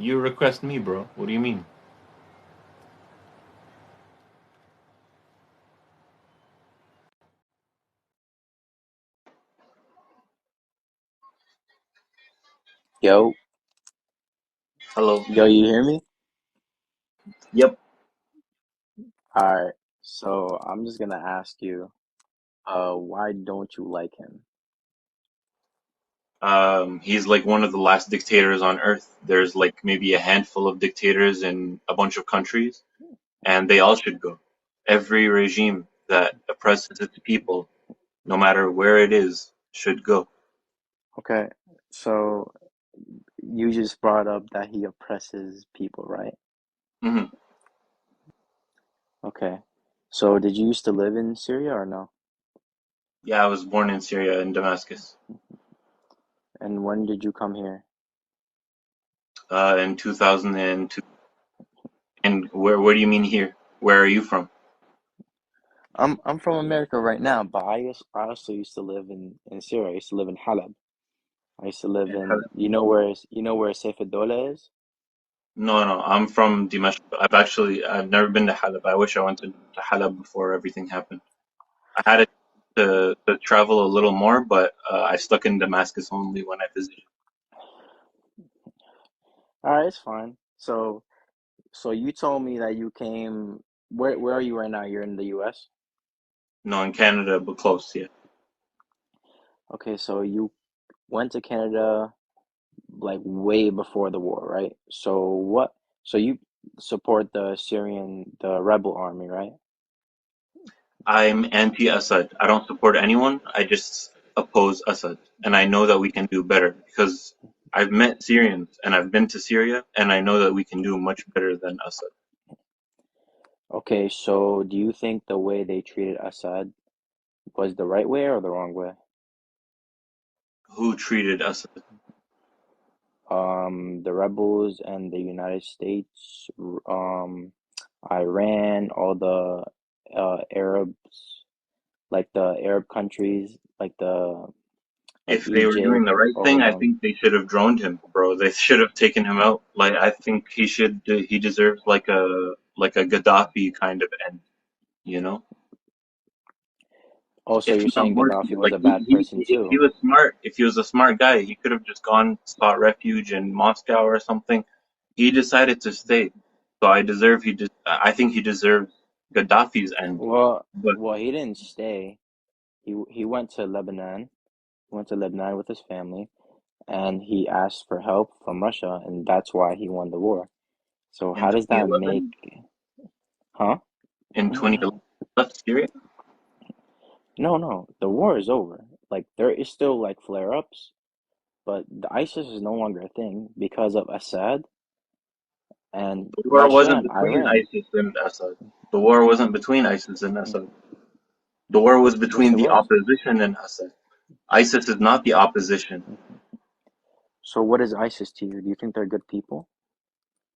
You request me, bro. What do you mean? Yo, Hello. yo, you hear me? Yep. All right. So I'm just gonna ask you, why don't you like him? He's like one of the last dictators on earth. There's like maybe a handful of dictators in a bunch of countries, and they all should go. Every regime that oppresses its people, no matter where it is, should go. Okay. So you just brought up that he oppresses people, right? hmm Okay. So did you used to live in Syria or no? Yeah, I was born in Syria, in Damascus, And when did you come here? in 2002. And where do you mean here? Where are you from? I'm from America right now, but I also used to live in Syria. I used to live in Halab. I used to live in you know where Saif ad-Dawla is? No, no, I'm from Dimashq. I've never been to Halab. I wish I went to Halab before everything happened. I had it to travel a little more, but I stuck in Damascus only when I visited. All right, it's fine. So you told me that you came where are you right now? You're in the US? No, in Canada, but close, yeah. Okay, so you went to Canada like way before the war, right? So you support the rebel army, right? I'm anti-Assad. I don't support anyone. I just oppose Assad, and I know that we can do better because I've met Syrians and I've been to Syria, and I know that we can do much better than Assad. Okay, so do you think the way they treated Assad was the right way or the wrong way? Who treated Assad? The rebels and the United States, Iran, all the Arabs, like the Arab countries, like If they were doing Egypt, the right all thing, of I them. think they should have droned him, bro. They should have taken him out. Like I think he deserves like a Gaddafi kind of end, you know? Also, If you're not saying worse, Gaddafi was like a bad person if he too. was smart, if he was a smart guy, he could have just gone sought refuge in Moscow or something. He decided to stay, so I think he deserves Gaddafi's end. But Well, he didn't stay. He went to Lebanon. He went to Lebanon with his family, and he asked for help from Russia, and that's why he won the war. So in how does that 2011, make, huh? in 2011, he left Syria. No, no, the war is over. Like there is still like flare-ups, but the ISIS is no longer a thing because of Assad and The war Russia wasn't and between Iran. ISIS and Assad. The war wasn't between ISIS and Assad. The war was Yes, between it the was. opposition and Assad. ISIS is not the opposition. So what is ISIS to you? Do you think they're good people?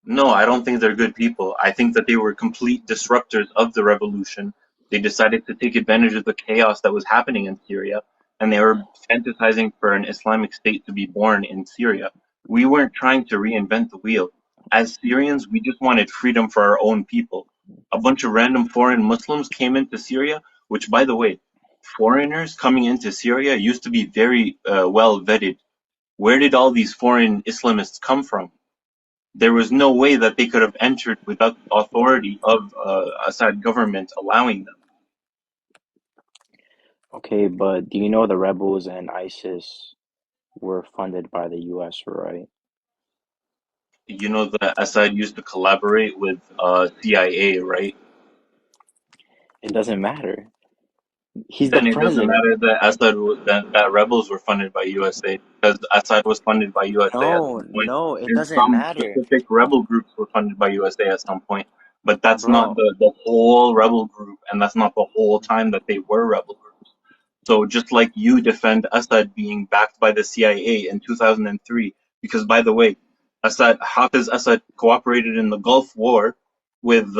No, I don't think they're good people. I think that they were complete disruptors of the revolution. They decided to take advantage of the chaos that was happening in Syria, and they were fantasizing for an Islamic state to be born in Syria. We weren't trying to reinvent the wheel. As Syrians, we just wanted freedom for our own people. A bunch of random foreign Muslims came into Syria, which, by the way, foreigners coming into Syria used to be very well vetted. Where did all these foreign Islamists come from? There was no way that they could have entered without the authority of Assad government allowing them. Okay, but do you know the rebels and ISIS were funded by the US, right? You know that Assad used to collaborate with CIA, right? It doesn't matter. He's the Then it doesn't president. matter that that rebels were funded by USA because Assad was funded by USA at No, some point, no, it and doesn't some matter, specific rebel groups were funded by USA at some point. But that's not bro. the whole rebel group, and that's not the whole time that they were rebel groups. So just like you defend Assad being backed by the CIA in 2003, because by the way, Hafiz Assad cooperated in the Gulf War with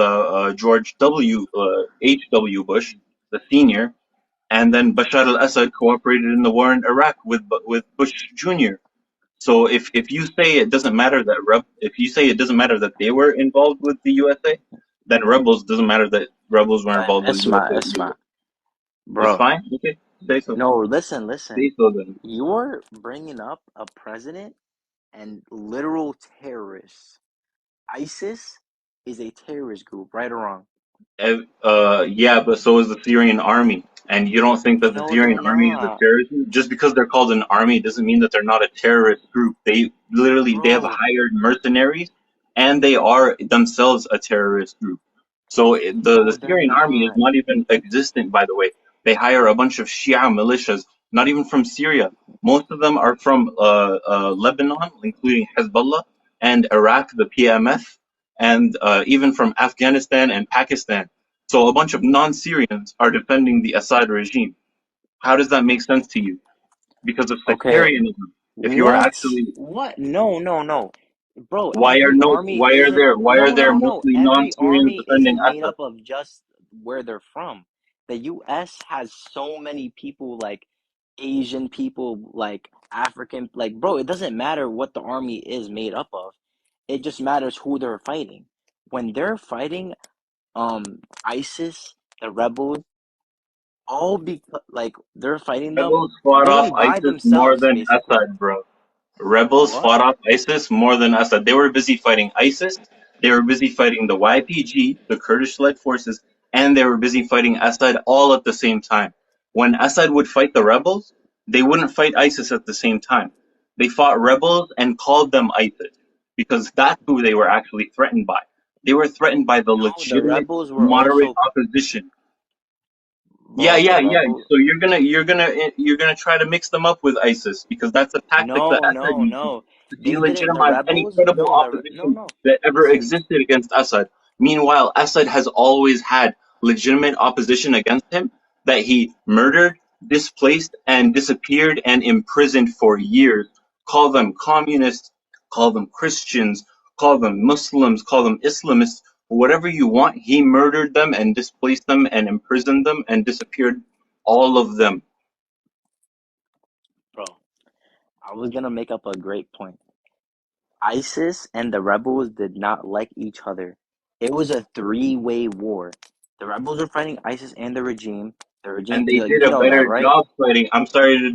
George H.W. Bush, the senior, and then Bashar al-Assad cooperated in the war in Iraq with Bush Jr. So if you say it doesn't matter that if you say it doesn't matter that they were involved with the USA, then rebels doesn't matter that rebels were involved with the Esma, USA either. Esma, It's bro. fine. Okay, say so. No, listen, listen. Say so then. You're bringing up a president and literal terrorists. ISIS is a terrorist group, right or wrong? Yeah, but so is the Syrian army. And you don't think that the No, they're Syrian army is a not, terrorist group? Just because they're called an army doesn't mean that they're not a terrorist group. They have bro. hired mercenaries, and they are themselves a terrorist group. So the No, they're Syrian army is not. not even existent, by the way. They hire a bunch of Shia militias, not even from Syria. Most of them are from Lebanon, including Hezbollah, and Iraq, the PMF, and even from Afghanistan and Pakistan. So a bunch of non-Syrians are defending the Assad regime. How does that make sense to you? Because of Okay, sectarianism. If you are what? actually, What? No, no, no. Bro, every army isn't, why are no, there no, no. mostly Every non-Syrians army defending isn't made Assad? up of just where they're from. The US has so many people, like Asian people, like African, like, bro, it doesn't matter what the army is made up of. It just matters who they're fighting. When they're fighting ISIS, the rebels, all because like they're fighting them Rebels fought off literally by ISIS more themselves, than basically. Assad, bro. Rebels What? fought off ISIS more than Assad. They were busy fighting ISIS, they were busy fighting the YPG, the Kurdish led forces, and they were busy fighting Assad all at the same time. When Assad would fight the rebels, they wouldn't fight ISIS at the same time. They fought rebels and called them ISIS because that's who they were actually threatened by. They were threatened by the No, the legitimate rebels were moderate also, opposition. Yeah, bro, the yeah, yeah. rebels. So you're gonna try to mix them up with ISIS because that's a tactic that No, Assad no, uses no. to They didn't. The delegitimize any rebels. credible No, no, opposition no. that ever Listen, existed against Assad. Meanwhile, Assad has always had legitimate opposition against him that he murdered, displaced, and disappeared and imprisoned for years. Call them communists, call them Christians, call them Muslims, call them Islamists, whatever you want. He murdered them and displaced them and imprisoned them and disappeared all of them. bro. I was gonna make up a great point. ISIS and the rebels did not like each other. It was a three-way war. The rebels were fighting ISIS and the regime. The regime, And they did you a know that, better right? job fighting. I'm sorry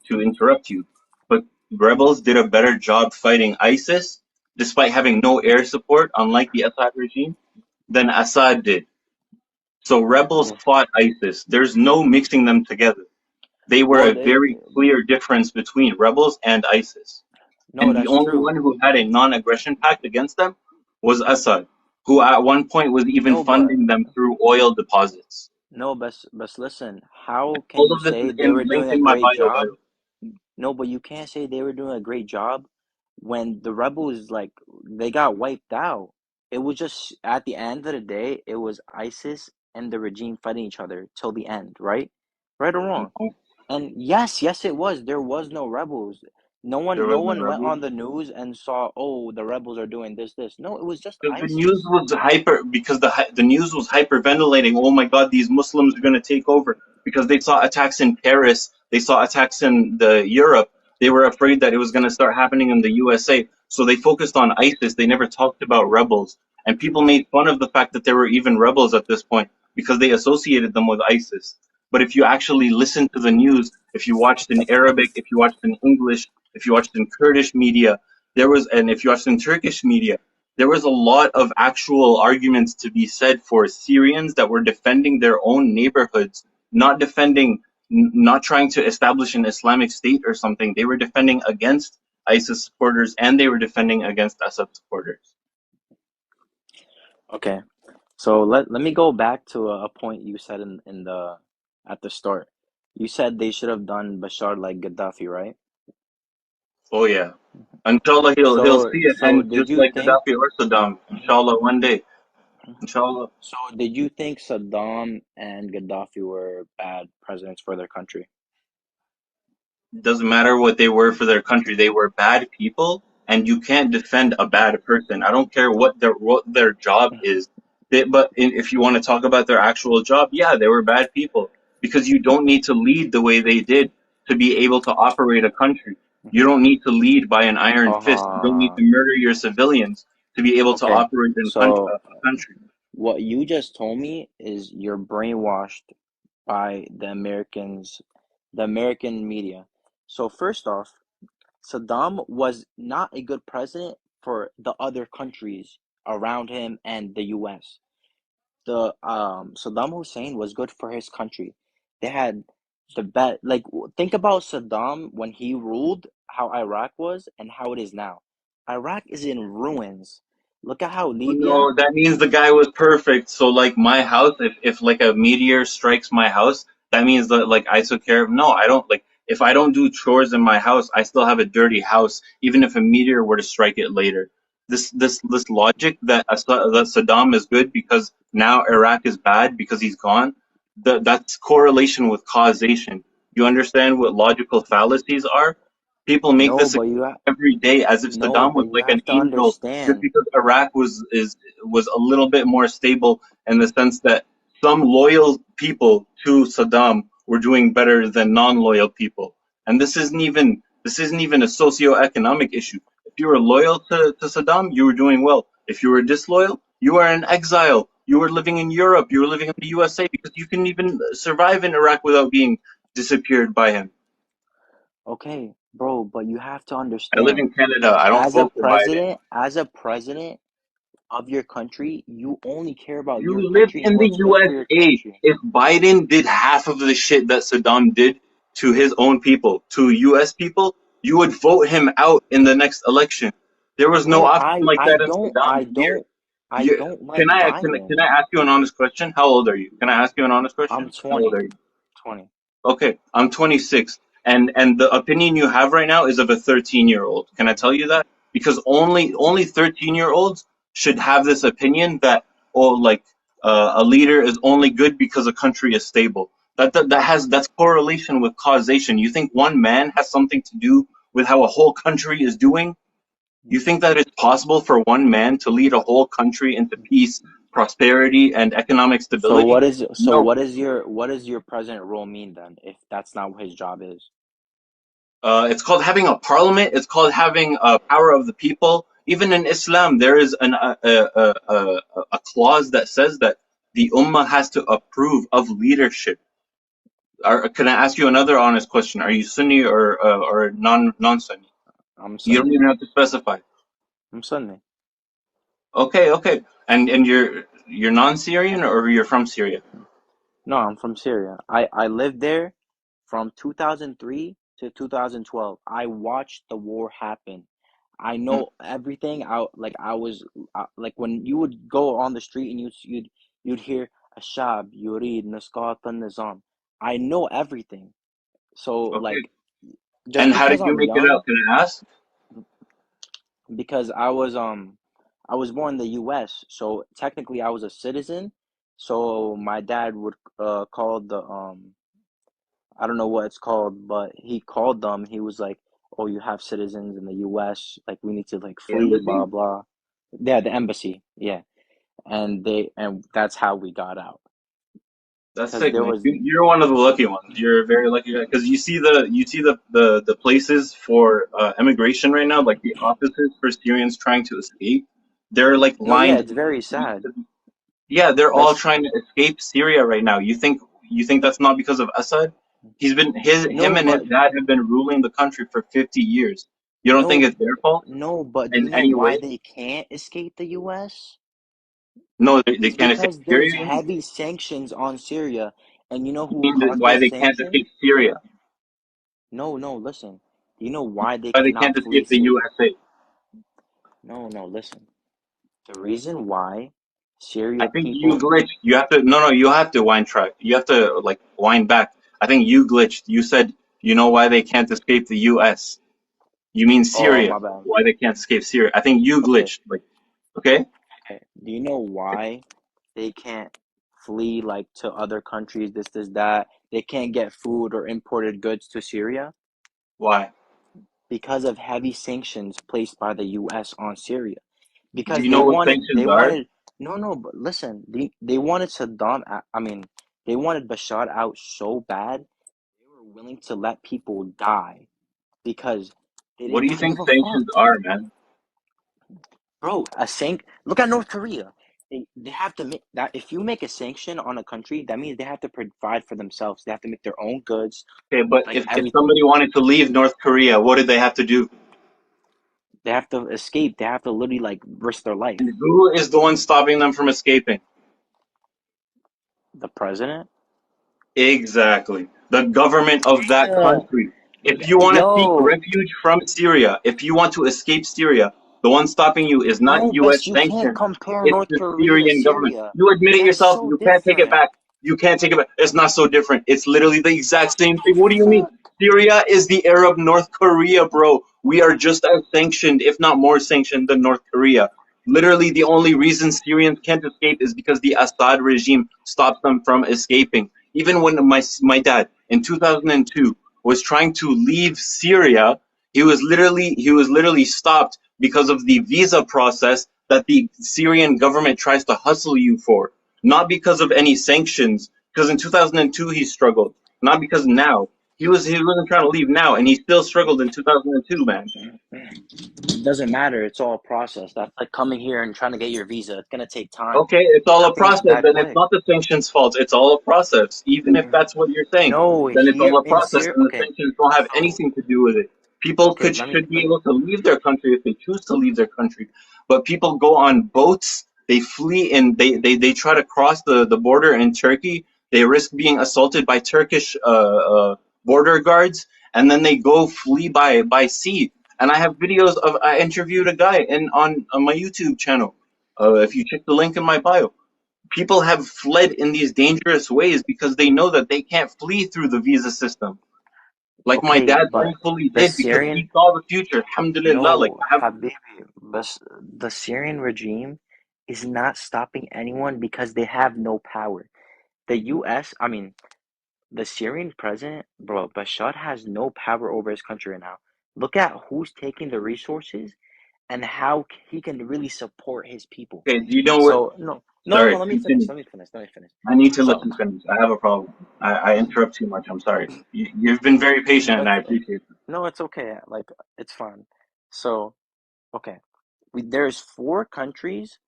to interrupt you, but rebels did a better job fighting ISIS, despite having no air support, unlike the Assad regime, than Assad did. So rebels Yeah. fought ISIS. There's no mixing them together. They were Well, a very clear difference between rebels and ISIS. no, And the that's only true. one who had a non-aggression pact against them was Assad, who at one point was even No, but funding them through oil deposits. no, but listen. How can All you of this say is they in were doing linked a in my great bio, by the job? way. No, but you can't say they were doing a great job when the rebels like they got wiped out. It was just at the end of the day, it was ISIS and the regime fighting each other till the end, right? Right or wrong? No, And yes, yes, it was. There was no rebels. No there one, no was no one went rebel. on the news and saw, oh, the rebels are doing this, this. No, it was just Because the news ISIS. was hyper, because the news was hyperventilating. Oh my God, these Muslims are going to take over because they saw attacks in Paris, they saw attacks in the Europe. They were afraid that it was going to start happening in the USA. So they focused on ISIS. They never talked about rebels, and people made fun of the fact that there were even rebels at this point because they associated them with ISIS. But if you actually listened to the news, if you watched in Arabic, if you watched in English, if you watched in Kurdish media, and if you watched in Turkish media, there was a lot of actual arguments to be said for Syrians that were defending their own neighborhoods, not not trying to establish an Islamic state or something. They were defending against ISIS supporters and they were defending against Assad supporters. Okay. So let me go back to a point you said in the at the start. You said they should have done Bashar like Gaddafi, right? Oh yeah. Inshallah, he'll So see it so end did just you like think Gaddafi or Saddam. Inshallah, one day. Inshallah. so did you think Saddam and Gaddafi were bad presidents for their country? Doesn't matter what they were for their country. They were bad people, and you can't defend a bad person. I don't care what their job is. If you want to talk about their actual job, yeah, they were bad people because you don't need to lead the way they did to be able to operate a country. You don't need to lead by an iron fist. You don't need Uh, to murder your civilians to be able to okay. operate in So a country. what you just told me is you're brainwashed by the American media. So first off, Saddam was not a good president for the other countries around him and the US. The Saddam Hussein was good for his country. They had the best, like, think about Saddam when he ruled, how Iraq was and how it is now. Iraq is in ruins. Look at how Libya. No, that means the guy was perfect. So like my house, if like a meteor strikes my house, that means that like I took care of. No, I don't like if I don't do chores in my house, I still have a dirty house, even if a meteor were to strike it later. This logic that that Saddam is good because now Iraq is bad because he's gone. That's correlation with causation. You understand what logical fallacies are? People make No, this but you ha- every day as if no, Saddam but was you like an have to angel just understand. because Iraq was a little bit more stable in the sense that some loyal people to Saddam were doing better than non-loyal people. And this isn't even a socio-economic issue. If you were loyal to Saddam, you were doing well. If you were disloyal, you were in exile. You were living in Europe. You were living in the USA because you couldn't even survive in Iraq without being disappeared by him. Okay, bro, but you have to I live understand. in Canada. I don't vote for Biden. As a president of your country, you only care about You your live country and in the what's good for your USA. country. If Biden did half of the shit that Saddam did to his own people, to US people, you would vote him out in the next election. There was no Bro, option like that in Saddam's year. I You, don't can like I can Biden. I ask you an honest question? How old are you? Can I ask you an honest I'm question? How old 20. are you? 20. Okay, I'm 26, and the opinion you have right now is of a 13-year-old. Can I tell you that? Because only 13-year-olds should have this opinion that oh, like a leader is only good because a country is stable. That's correlation with causation. You think one man has something to do with how a whole country is doing? You think that it's possible for one man to lead a whole country into peace, prosperity, and economic stability? No. What does your president role mean then if that's not what his job is? It's called having a parliament. It's called having power of the people. Even in Islam, there is a clause that says that the ummah has to approve of leadership. Can I ask you another honest question? Are you Sunni or non-Sunni? I'm You don't Sunni. even have to specify. I'm Sunni. Okay, okay. And you're non-Syrian or you're from Syria? No, I'm from Syria. I lived there from 2003 to 2012. I watched the war happen. I Hmm. know everything. I was like when you would go on the street and you'd hear Ashab, Yurid, Nasqat, Nizam. I know everything. So Okay. like just And how because did you I'm make it young, out? Can I ask? because I was born in the US, so technically I was a citizen. So my dad would call the I don't know what it's called, but he called them. He was like, "Oh, you have citizens in the U.S. Like, we need to like The flee, embassy? blah blah." Yeah, the embassy. Yeah, and that's how we got out. That's Cause sick, there man. was You're one of the lucky ones. You're a very lucky guy because you see the places for immigration right now, like the offices for Syrians trying to escape. They're like no, yeah, lined it's with very police. sad. Yeah, they're all That's trying to escape Syria right now. You think that's not because of Assad? Him no, and his but dad have been ruling the country for 50 years. You don't think no, it's their fault no, but do in you know any why way? they can't escape the U.S.? No, they It's can't escape because Syria. there's heavy sanctions on Syria, and you know You who mean that caused why those they can't sanctions? escape Syria? No, no, listen. Do you know why they Why they cannot can't flee escape the Syria? USA? No, no, listen. The reason why I Syria think you people, glitched. You have to no, you have to wind track. You have to like wind back. I think you glitched. You said you know why they can't escape the US. You mean oh, Syria. my bad. Why they can't escape Syria. I think you Okay, glitched. Like okay? okay. Do you know why they can't flee like to other countries, this, that? They can't get food or imported goods to Syria Why? because of heavy sanctions placed by the US on Syria. Do Because you know what sanctions are? no, no, but listen, they wanted Saddam, I mean, they wanted Bashar out so bad, they were willing to let people die because What do you don't think give a sanctions fuck. are, man? Bro, a sank. Look at North Korea. They have to make that. If you make a sanction on a country, that means they have to provide for themselves. They have to make their own goods, Okay, but like if everything. somebody wanted to leave North Korea, what did they have to do? They have to escape. They have to literally like risk their life. And who is the one stopping them from escaping? The president. Exactly. The government of that Yeah. country. If you want to seek Yo, refuge from Syria, if you want to escape Syria, the one stopping you is not no, U.S. but you can't sanctions. compare It's North the Korea to Syrian government. Syria. You admit it They're yourself. so You can't take it different. back. You can't take it back. It's not so different. It's literally the exact same thing. What do you mean? Fuck. Syria is the Arab North Korea, bro. We are just as sanctioned, if not more sanctioned, than North Korea. Literally, the only reason Syrians can't escape is because the Assad regime stops them from escaping. Even when my dad in 2002 was trying to leave Syria, he was literally stopped because of the visa process that the Syrian government tries to hustle you for, not because of any sanctions. Because in 2002 he struggled, not because now he wasn't trying to leave now, and he still struggled in 2002, man. It doesn't matter. It's all a process. That's like coming here and trying to get your visa. It's gonna take time. Okay, it's all a Nothing is process, that then it's quick. not the sanctions' fault. It's all a process. Even if that's what you're saying, No, then it's here all a in process, Syria. and the Okay, sanctions don't have so anything to do with it. People okay, could let me should be let me. able to leave their country if they choose to leave their country, but people go on boats, they flee, and they try to cross the border in Turkey. They risk being assaulted by Turkish border guards, and then they go flee by sea. And I have videos of I interviewed a guy in on my YouTube channel. If you check the link in my bio, people have fled in these dangerous ways because they know that they can't flee through the visa system. Like my Okay, dad but thankfully the did because Syrian. he saw the future. Alhamdulillah. Like No, I have Habibi, but the Syrian regime is not stopping anyone because they have no power. The U.S. I mean, the Syrian president, bro, Bashar has no power over his country right now. Look at who's taking the resources and how he can really support his people. okay. Do you know what? So no. Sorry, Let me finish. continue. Let me finish. Let me finish. I need to let So you finish. I have a problem. I interrupt too much. I'm sorry. You've been very patient, no, and I appreciate it. it's okay. Like it's fine. So okay, there's four countries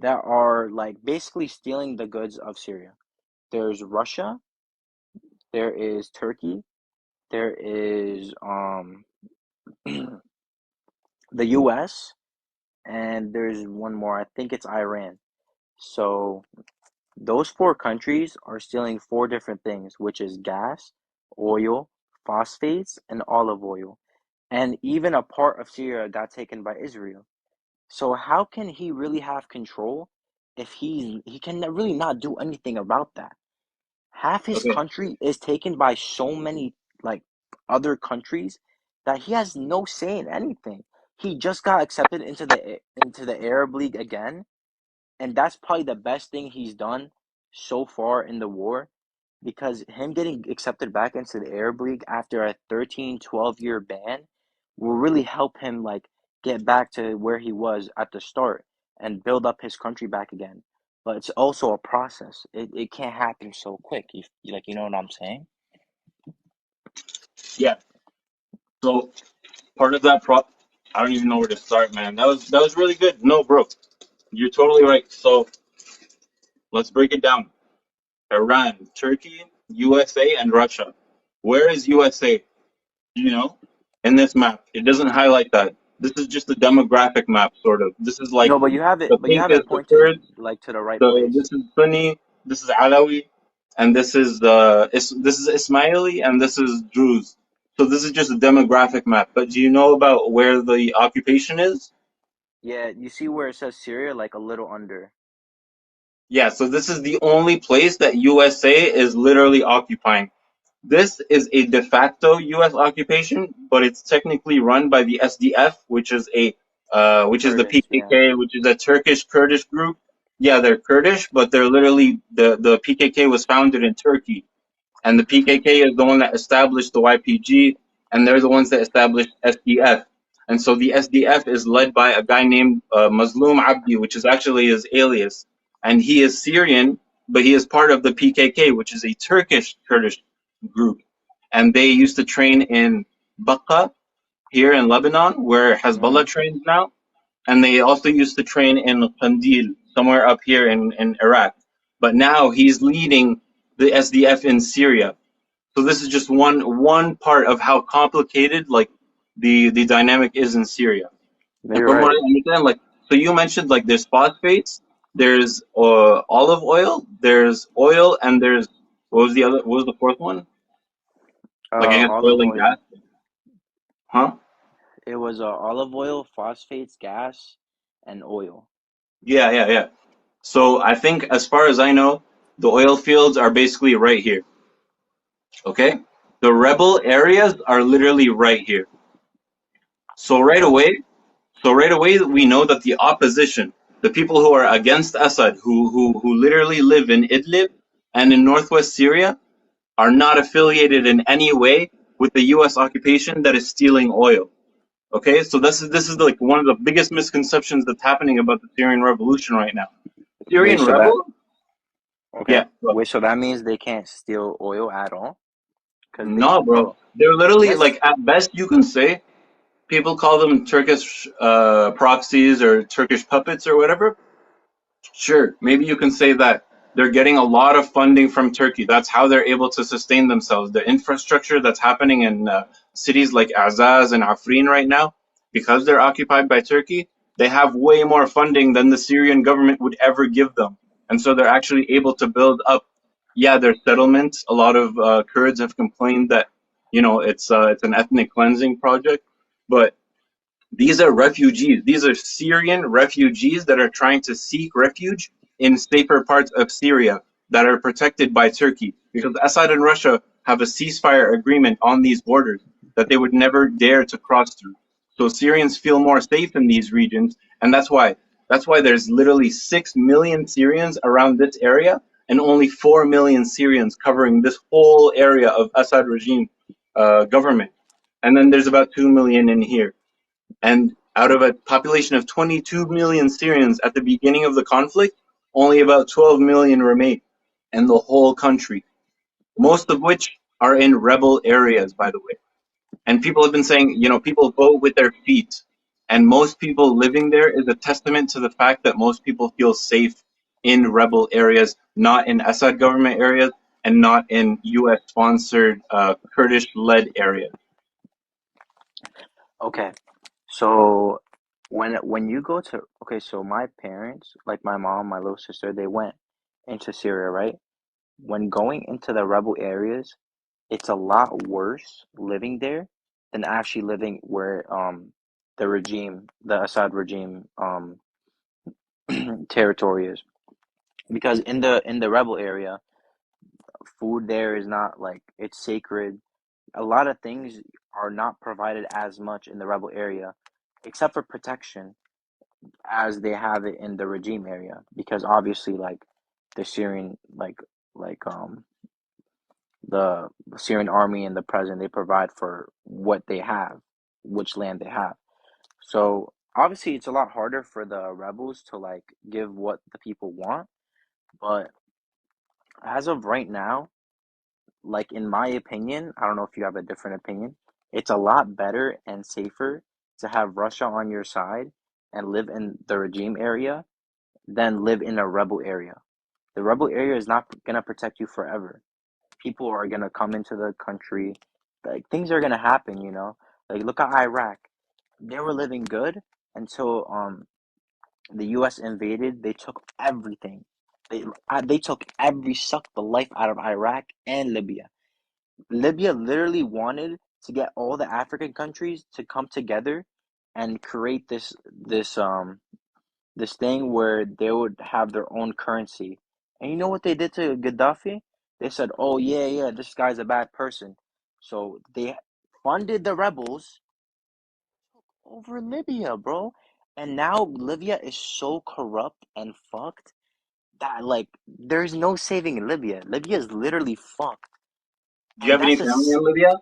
that are like basically stealing the goods of Syria. There's Russia. There is Turkey. There is the U.S. and there's one more. I think it's Iran. So those four countries are stealing four different things, which is gas, oil, phosphates, and olive oil. And even a part of Syria got taken by Israel. So how can he really have control if he can really not do anything about that? Half his Okay. country is taken by so many like other countries that he has no say in anything. He just got accepted into the Arab League again, and that's probably the best thing he's done so far in the war because him getting accepted back into the Arab League after a 13, 12 year ban will really help him like get back to where he was at the start and build up his country back again. But it's also a process. It can't happen so quick. You know what I'm saying? Yeah. So part of that I don't even know where to start, man. That was really good. No, bro, you're totally right. So let's break it down. Iran, Turkey, USA, and Russia. Where is USA? You know, in this map, it doesn't highlight that. This is just a demographic map, sort of. This is like No, but you have it. the But you pink have is it the pointed Kurds, like to the right this place. is Sunni, this is Alawi, and this is Ismaili, and this is Druze. So this is just a demographic map. But do you know about where the occupation is? Yeah, you see where it says Syria, like a little under. Yeah, so this is the only place that USA is literally occupying. This is a de facto U.S. occupation, but it's technically run by the SDF, which is the Kurdish, yeah. PKK, which is a Turkish Kurdish group. Yeah, they're Kurdish, but they're literally the PKK was founded in Turkey, and the PKK is the one that established the YPG, and they're the ones that established SDF. And so the SDF is led by a guy named Mazlum Abdi, which is actually his alias, and he is Syrian, but he is part of the PKK, which is a Turkish Kurdish group, and they used to train in Baqa, here in Lebanon, where Hezbollah Mm-hmm. trains now, and they also used to train in Qandil, somewhere up here in Iraq. But now he's leading the SDF in Syria. So this is just one part of how complicated like the dynamic is in Syria. And You're from what right. I understand, like so you mentioned like there's phosphates, there's olive oil, there's oil, and there's what was the other? What was the fourth one? Like I guess Olive oil and gas, oil. huh? It was olive oil, phosphates, gas, and oil. Yeah, yeah, yeah. So I think as far as I know, the oil fields are basically right here. Okay, the rebel areas are literally right here. So right Okay. away, So right away we know that the opposition, the people who are against Assad, who literally live in Idlib and in northwest Syria, are not affiliated in any way with the U.S. occupation that is stealing oil. Okay, so this is like one of the biggest misconceptions that's happening about the Syrian revolution right now. Wait, Syrian so that rebel, okay. yeah, bro. Wait, so that means they can't steal oil at all? Because they, No, bro, bro, they're literally let's like at best you can say people call them Turkish proxies or Turkish puppets or whatever. Sure, maybe you can say that they're getting a lot of funding from Turkey. That's how they're able to sustain themselves. The infrastructure that's happening in cities like Azaz and Afrin right now, because they're occupied by Turkey, they have way more funding than the Syrian government would ever give them. And so they're actually able to build up, yeah, their settlements. A lot of Kurds have complained that, it's an ethnic cleansing project, but these are refugees. These are Syrian refugees that are trying to seek refuge in safer parts of Syria that are protected by Turkey. Because Assad and Russia have a ceasefire agreement on these borders that they would never dare to cross through. So Syrians feel more safe in these regions, and that's why there's literally 6 million Syrians around this area, and only 4 million Syrians covering this whole area of Assad regime government. And then there's about 2 million in here. And out of a population of 22 million Syrians at the beginning of the conflict, only about 12 million remain in the whole country, most of which are in rebel areas, by the way. And people have been saying, people vote with their feet. And most people living there is a testament to the fact that most people feel safe in rebel areas, not in Assad government areas, and not in US sponsored Kurdish led areas. okay. So when you go to okay, so my parents, like my mom, my little sister, they went into Syria, right? When going into the rebel areas, it's a lot worse living there than actually living where the regime, the Assad regime territory is. Because in the rebel area, food there is not like it's sacred. A lot of things are not provided as much in the rebel area, except for protection, as they have it in the regime area. Because obviously, like the Syrian, like the Syrian army and the president, they provide for what they have, which land they have. So obviously, it's a lot harder for the rebels to like give what the people want. But as of right now, like in my opinion, I don't know if you have a different opinion, it's a lot better and safer to have Russia on your side and live in the regime area than live in a rebel area. The rebel area is not gonna protect you forever. People are gonna come into the country, like things are gonna happen, you know. Like look at Iraq. They were living good until the US invaded. They took everything. They took sucked the life out of Iraq and Libya. Libya literally wanted to get all the African countries to come together and create this thing where they would have their own currency. And you know what they did to Gaddafi? They said, "Oh yeah, yeah, this guy's a bad person." So they funded the rebels over Libya, bro. And now Libya is so corrupt and fucked that like there's no saving Libya. Libya is literally fucked. Do you And have any that's family in Libya?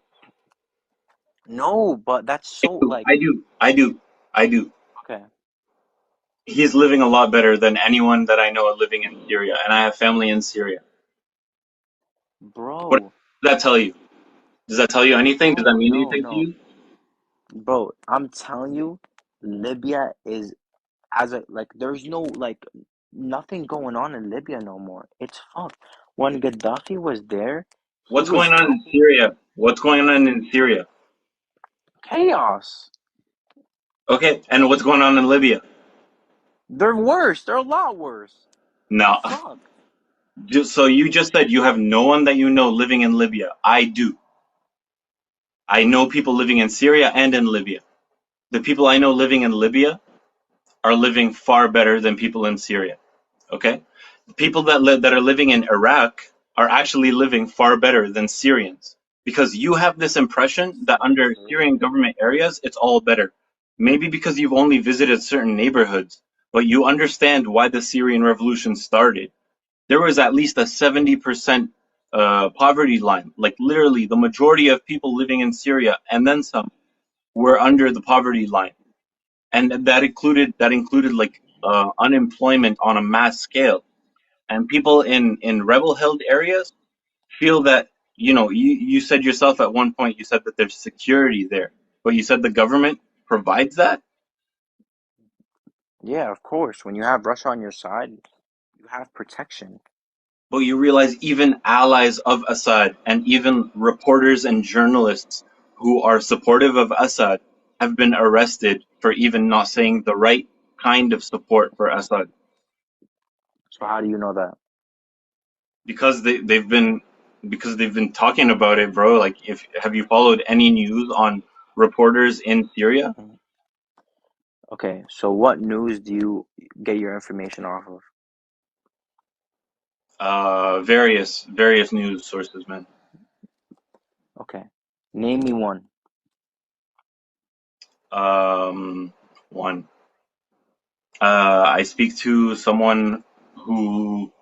no, but that's so like I do. I do. I do. okay, He's living a lot better than anyone that I know living in Syria, and I have family in Syria. What bro, does that tell you? Does that tell you anything? Does that bro, mean no, anything to no. you? Bro, I'm telling you, Libya is as a like there's no like nothing going on in Libya no more. It's fucked. When Gaddafi was there, he What's was going on in talking Syria? What's going on in Syria? chaos. Okay, and what's going on in Libya? They're worse. They're a lot worse. They're No. fucked. So you just said you have no one that you know living in Libya. I do. I know people living in Syria and in Libya. The people I know living in Libya are living far better than people in Syria. Okay? The people that are living in Iraq are actually living far better than Syrians because you have this impression that under Syrian government areas it's all better. Maybe because you've only visited certain neighborhoods, but you understand why the Syrian revolution started. There was at least a 70% poverty line. Like literally, the majority of people living in Syria and then some were under the poverty line, and that included like unemployment on a mass scale. And people in rebel held areas feel that you said yourself at one point you said that there's security there, but you said the government provides that. Yeah, of course. When you have Russia on your side, you have protection. But you realize even allies of Assad and even reporters and journalists who are supportive of Assad have been arrested for even not saying the right kind of support for Assad So how do you know that? because they've been talking about it, bro. Like, if have you followed any news on reporters in Syria? Mhm. Okay, so what news do you get your information off of? Various news sources, man. Okay. Name me one. Um, One. I speak to someone who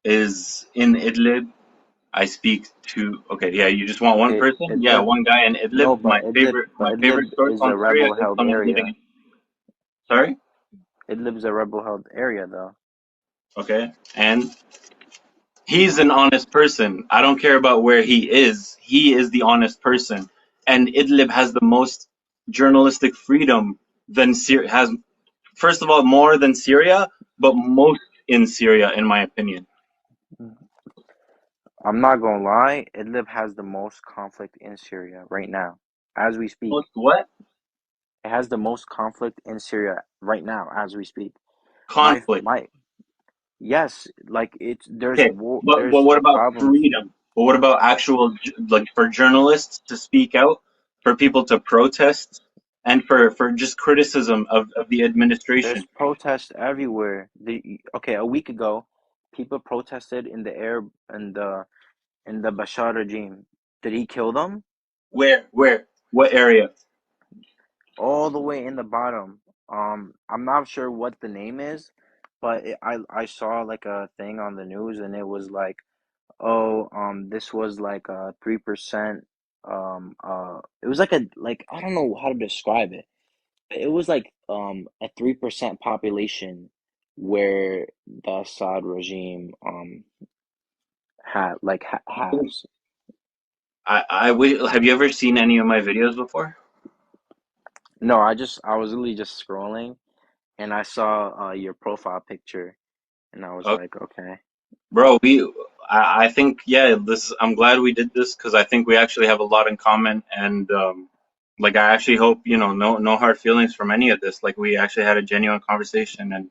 is in Idlib. I speak to okay, yeah. You just want one Okay, person? Yeah, Idlib. one guy in Idlib. No, My favorite, But my favorite Idlib source is on a Syria rebel is held someone living area. in. Sorry. Idlib's a rebel held area though. Okay, and he's an honest person. I don't care about where he is. He is the honest person, and Idlib has the most journalistic freedom than Syria has. First of all, more than Syria, but most in Syria, in my opinion. I'm not gonna lie, Idlib has the most conflict in Syria right now, as we speak. Most what? It has the most conflict in Syria right now, as we speak. Conflict. My yes, like it's there's Okay, war, but there's what about problems. freedom? But what about actual, like, for journalists to speak out, for people to protest, and for just criticism of the There's administration? protests everywhere. Okay, a week ago, people protested in the air in the Bashar regime. Did he kill them? Where, what area? All the way in the bottom. I'm not sure what the name is, but I saw like a thing on the news and it was like, oh, this was like a 3%. It was like a like I don't know how to describe it. It was like a 3% population where the Assad regime has. Have you ever seen any of my videos before? No, I was literally just scrolling and I saw your profile picture and I was like, okay. Bro, I think, yeah, I'm glad we did this because I think we actually have a lot in common, and like, I actually hope, no hard feelings from any of this. Like, we actually had a genuine conversation, and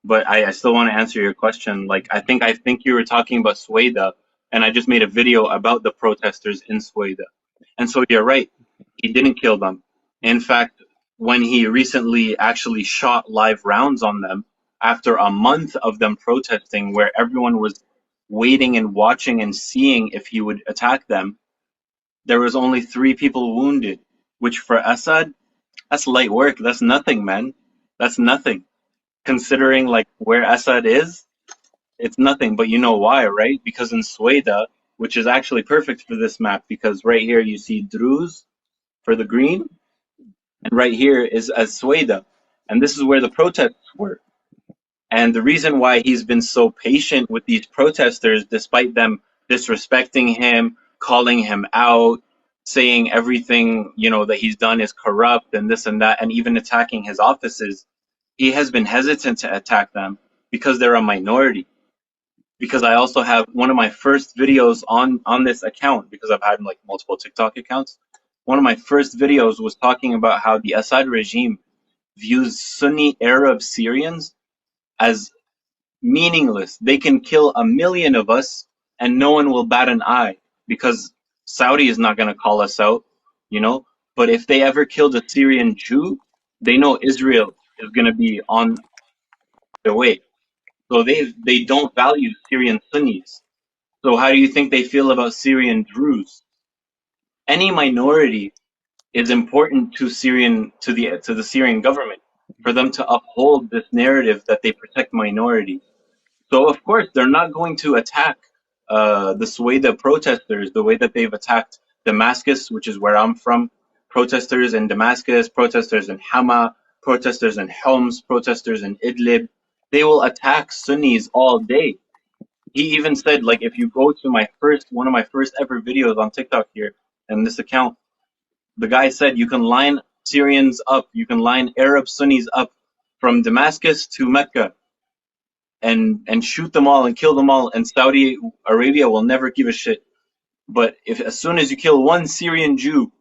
but I still want to answer your question. Like, I think you were talking about Sueda, and I just made a video about the protesters in Sueda, and so you're right, he didn't kill them. In fact, when he recently actually shot live rounds on them after a month of them protesting, where everyone was waiting and watching and seeing if he would attack them, there was only 3 people wounded, which for Assad, that's light work. That's nothing, man. That's nothing. Considering like where Assad is, it's nothing. But you know why, right? Because in Sueda, which is actually perfect for this map, because right here you see Druze for the green, and right here is Sueda, and this is where the protests were. And the reason why he's been so patient with these protesters, despite them disrespecting him, calling him out, saying everything, that he's done is corrupt and this and that, and even attacking his offices, he has been hesitant to attack them because they're a minority. Because I also have one of my first videos on this account, because I've had like multiple TikTok accounts. One of my first videos was talking about how the Assad regime views Sunni Arab Syrians as meaningless. They can kill a million of us and no one will bat an eye because Saudi is not going to call us out, you know. But if they ever killed a Syrian Jew, they know Israel is going to be on their way. So they don't value Syrian Sunnis. So how do you think they feel about Syrian Druze? Any minority is important to the Syrian government for them to uphold this narrative that they protect minorities. So of course they're not going to attack this way the protesters, the way that they've attacked Damascus, which is where I'm from. Protesters in Damascus, protesters in Hama, protesters in Homs, protesters in Idlib. They will attack Sunnis all day. He even said, like, if you go to one of my first ever videos on TikTok here, and this account, the guy said you can line Syrians up, you can line Arab Sunnis up from Damascus to Mecca and shoot them all and kill them all, and Saudi Arabia will never give a shit. But if as soon as you kill one Syrian Jew,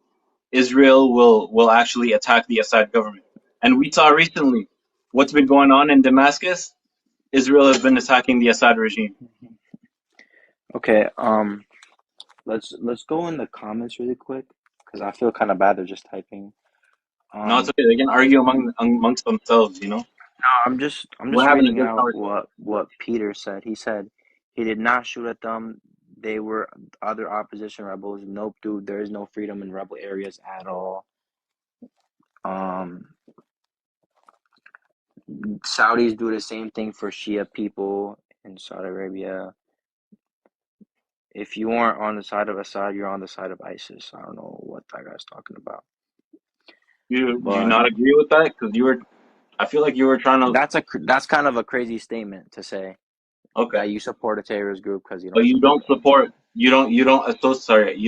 Israel will actually attack the Assad government. And we saw recently what's been going on in Damascus. Israel has been attacking the Assad regime. Okay, let's go in the comments really quick because I feel kind of bad. They're just typing. No, it's Um, okay. They can argue amongst themselves. no, I'm We're just having a reading good out conversation. what Peter said. He said he did not shoot at them. They were other opposition rebels. Nope, dude. There is no freedom in rebel areas at all. Um, Saudis do the same thing for Shia people in Saudi Arabia. If you aren't on the side of Assad, you're on the side of ISIS. I don't know what that guy's talking about. You do you But not agree with that? Because I feel like you were trying to. that's kind of a crazy statement to say Okay, that you support a terrorist group because you but don't you support don't them. support. You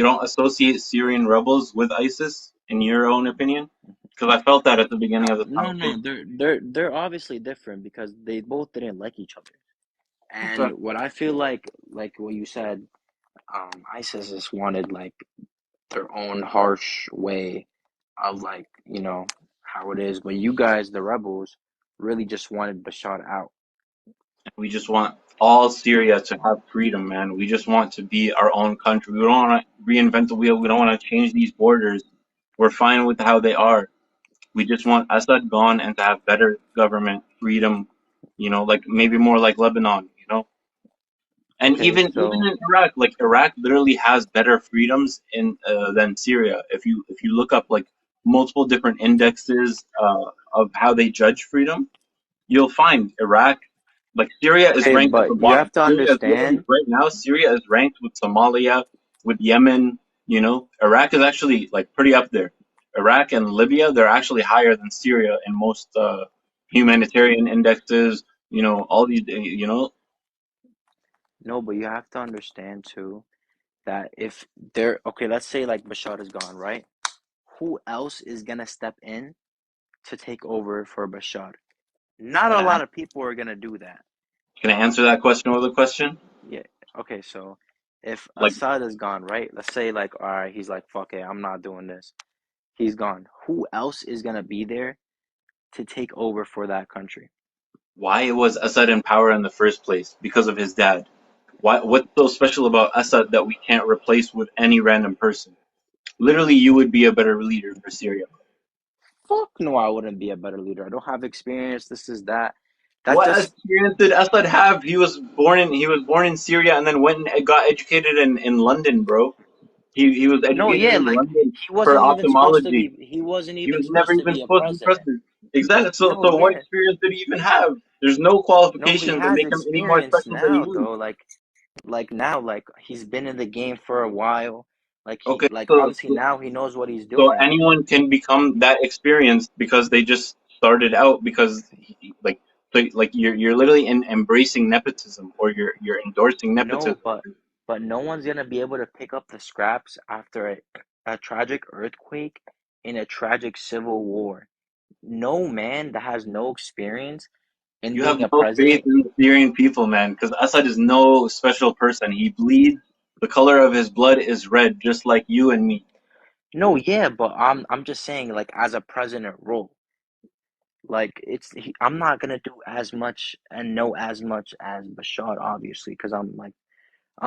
don't associate Syrian rebels with ISIS, in your own opinion. Because I felt that at the beginning of the No, conversation. they're obviously different because they both didn't like each other. And Okay. what I feel like what you said, ISIS just wanted like their own harsh way of like, how it is. But you guys, the rebels, really just wanted Bashar out. We just want all Syria to have freedom, man. We just want to be our own country. We don't want to reinvent the wheel. We don't want to change these borders. We're fine with how they are. We just want Assad gone and to have better government, freedom, like maybe more like Lebanon, And Okay, even so in Iraq, like Iraq literally has better freedoms in than Syria. If you look up like multiple different indexes of how they judge freedom, you'll find Iraq, like Syria is okay, ranked at the but you bottom. have to Syria is literally understand. right now. Syria is ranked with Somalia, with Yemen. Iraq is actually like pretty up there. Iraq and Libya, they're actually higher than Syria in most humanitarian indexes. All these. No, but you have to understand too that if they're okay, let's say like Bashar is gone, right? Who else is gonna step in to take over for Bashar? Not Can a I lot of people are gonna do that. can I answer that question with a question? Yeah. Okay, so if Like, Assad is gone, right? Let's say like, all right, he's like, fuck it, I'm not doing this. He's gone. Who else is gonna be there to take over for that country? why was Assad in power in the first place? Because of his dad. What's so special about Assad that we can't replace with any random person? Literally, you would be a better leader for Syria. Fuck no, I wouldn't be a better leader. I don't have experience. This is that. That's What just experience did Assad have? He was born in Syria and then went and got educated in London, bro. He was no, educated yeah, in like London he for wasn't even supposed to ophthalmology. be. He wasn't He even was never supposed to even be a supposed to be president. president. Exactly. So No, so what yeah, experience did he even have? There's no no, he qualification that has make him any more experience special than now you. though. Like now, like he's been in the game for a while. Like he, Okay, like so, obviously so now he knows what he's so doing. anyone can become that experienced because they just started out because like you're literally embracing nepotism, or you're endorsing No, nepotism. but no one's gonna be able to pick up the scraps after a tragic earthquake in a tragic civil war. No man that has no experience in You have being a no faith president. in the Syrian people, man, because Assad is no special person. He bleeds. The color of his blood is red, just like you and me. No, yeah, but I'm just saying, like, as a president role, like I'm not gonna do as much and know as much as Bashar, obviously, because I'm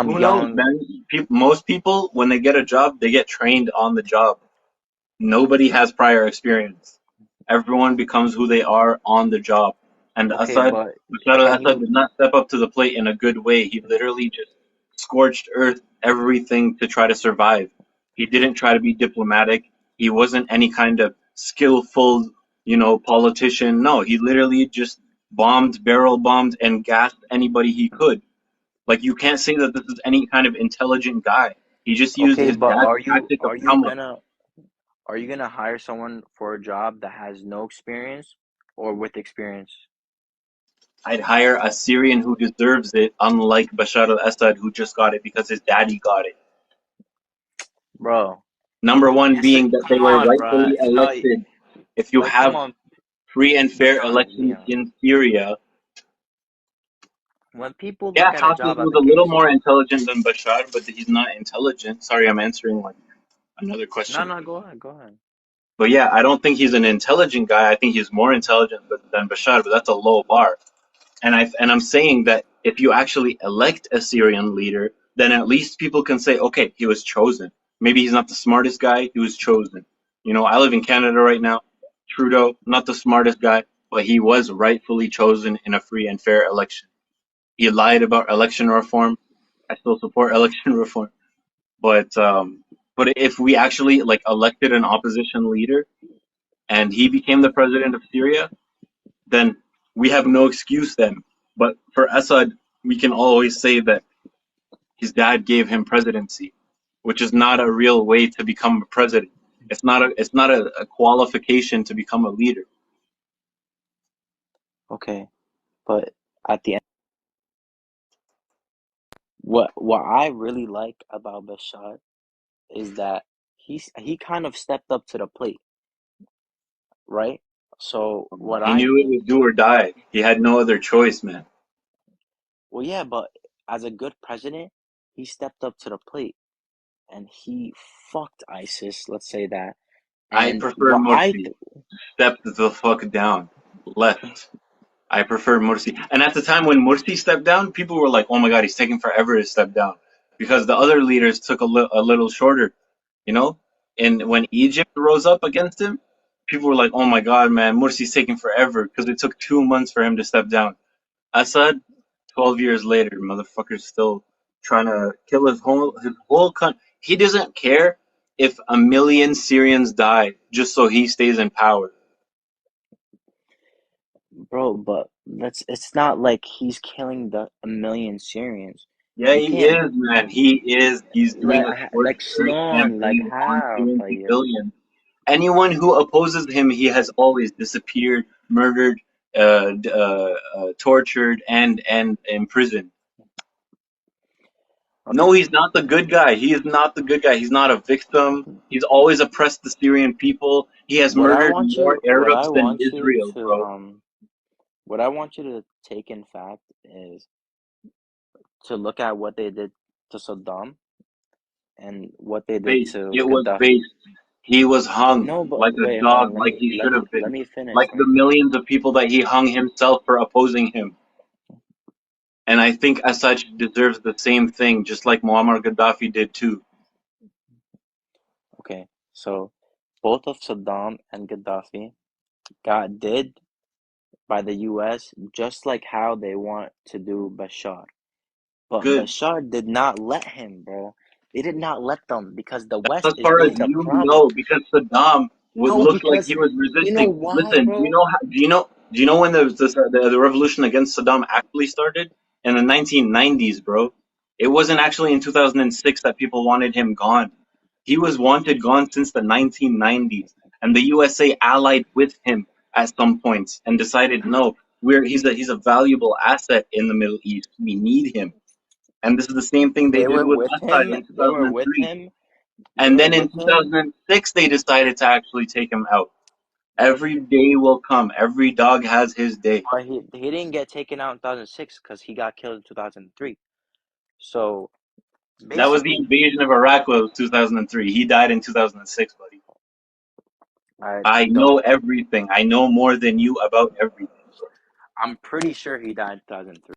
Who knows, young. man? Most people, when they get a job, they get trained on the job. Nobody has prior experience. Everyone becomes who they are on the job. And Okay, but Bashar can al-Assad you? did not step up to the plate in a good way. He literally just scorched earth everything to try to survive. He didn't try to be diplomatic. He wasn't any kind of skillful, politician. No, he literally just bombed, barrel bombed, and gassed anybody he could. Like you can't say that this is any kind of intelligent guy. He just used Okay, his but dad's tactic of come up. are you gonna hire someone for a job that has no experience or with experience? I'd hire a Syrian who deserves it, unlike Bashar al-Assad who just got it because his daddy got it. Bro, Number one yes, being that they come were on, bro. rightfully No, elected. If you like, come have on, free and fair elections Leon. in Syria, When people yeah, look at a Hafez job was a little more application, intelligent than Bashar, but he's not intelligent. Sorry, I'm answering like another no, question. no, go ahead, go ahead. But yeah, I don't think he's an intelligent guy. I think he's more intelligent than Bashar, but that's a low bar. And I'm saying that if you actually elect a Syrian leader, then at least people can say, okay, he was chosen. Maybe he's not the smartest guy, he was chosen. I live in Canada right now. Trudeau, not the smartest guy, but he was rightfully chosen in a free and fair election. He lied about election reform. I still support election reform, but if we actually like elected an opposition leader and he became the president of Syria, then we have no excuse then. But for Assad, we can always say that his dad gave him presidency, which is not a real way to become a president. It's not a qualification to become a leader. Okay, but at the end, what I really like about Bashar is that he kind of stepped up to the plate, right? So what He I knew it think, was do or die. He had no other choice, man. well, yeah, but as a good president, he stepped up to the plate and he fucked ISIS, let's say that. I And prefer what I Morsi. Step the fuck down. Left. I prefer Morsi. And at the time when Morsi stepped down, people were like, "Oh my God, he's taking forever to step down," because the other leaders took a little shorter. You know, and when Egypt rose up against him, people were like, "Oh my God, man, Morsi's taking forever," because it took 2 months for him to step down. Assad, 12 years later, motherfucker's still trying to kill his whole country. He doesn't care if a million Syrians die just so he stays in power. Bro, but it's not like he's killing the a million Syrians. Yeah, You he can't is, man. He is. He's doing a scorched like earth Sloan, like campaign on how, Syrian like civilians. Anyone who opposes him, he has always disappeared, murdered, tortured, and imprisoned. okay. No, he's not the good guy. He is not the good guy. He's not a victim. He's always oppressed the Syrian people. He has murdered more What I Arabs than want you Israel, to bro. what I want you to take in fact is to look at what they did to Saddam and what they did Based. to It was Gaddafi. based. He was hung No, but like a wait, hold dog, on. like he should have Let been. me finish. Like the millions of people that he hung himself for opposing him. And I think Assad deserves the same thing, just like Muammar Gaddafi did too. Okay, so both of Saddam and Gaddafi got did by the US just like how they want to do Bashar. But Good. Bashar did not let him, bro. They did not let them because the That's West as is far as being the you problem. know, because Saddam would No, look like because he was you know resisting. why, Listen, bro? do you know when the revolution against Saddam actually started? In the 1990s, bro. It wasn't actually in 2006 that people wanted him gone. He was wanted gone since the 1990s, and the USA allied with him at some points and decided, no, he's a valuable asset in the Middle East. We need him, and this is the same thing they They did were with with Assad him. in They were with 2003. him. And Yeah, then in with him. 2006, they decided to actually take him out. Every day will come. Every dog has his day. But he didn't get taken out in 2006 because he got killed in 2003. So That was the basically, invasion of Iraq was 2003. He died in 2006, buddy. I I don't. know everything. I know more than you about everything. I'm pretty sure he died in 2003.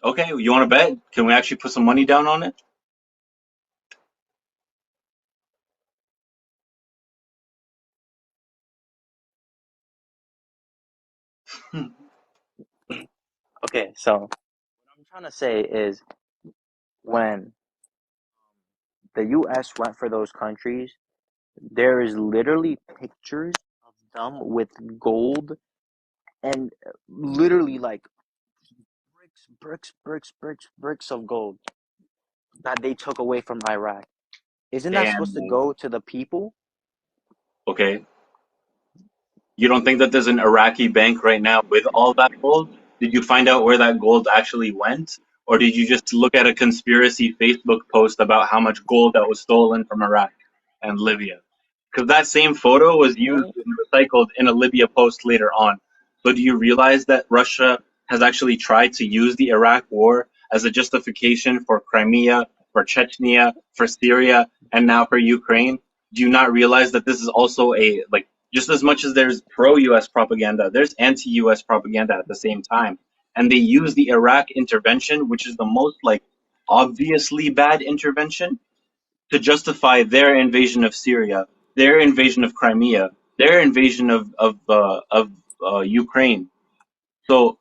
Okay, you want to bet? Can we actually put some money down on it? Okay, so what I'm trying to say is when the U.S. went for those countries, there is literally pictures of them with gold and literally like bricks of gold that they took away from Iraq. Isn't that Damn, supposed to man. go to the people? Okay. You don't think that there's an Iraqi bank right now with all that gold? Did you find out where that gold actually went? Or did you just look at a conspiracy Facebook post about how much gold that was stolen from Iraq and Libya? Because that same photo was used Okay. and recycled in a Libya post later on. So do you realize that Russia has actually tried to use the Iraq war as a justification for Crimea, for Chechnya, for Syria, and now for Ukraine? Do you not realize that this is also a like just as much as there's pro-US propaganda, there's anti-US propaganda at the same time. And they use the Iraq intervention, which is the most like obviously bad intervention, to justify their invasion of Syria, their invasion of Crimea, their invasion of Ukraine. So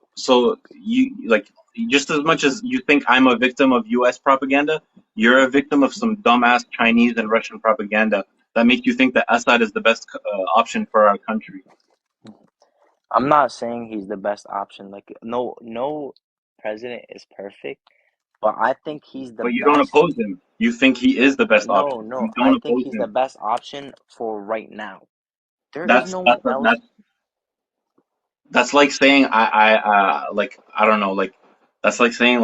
you like just as much as you think I'm a victim of U.S. propaganda, you're a victim of some dumbass Chinese and Russian propaganda that make you think that Assad is the best option for our country. I'm not saying he's the best option. Like no president is perfect, but I think he's the But you don't best. oppose him. You think he is the best No, option. no, You I don't think oppose he's the him. best option for right now. There is That's no that's one else. that's that's like saying I don't know like that's like saying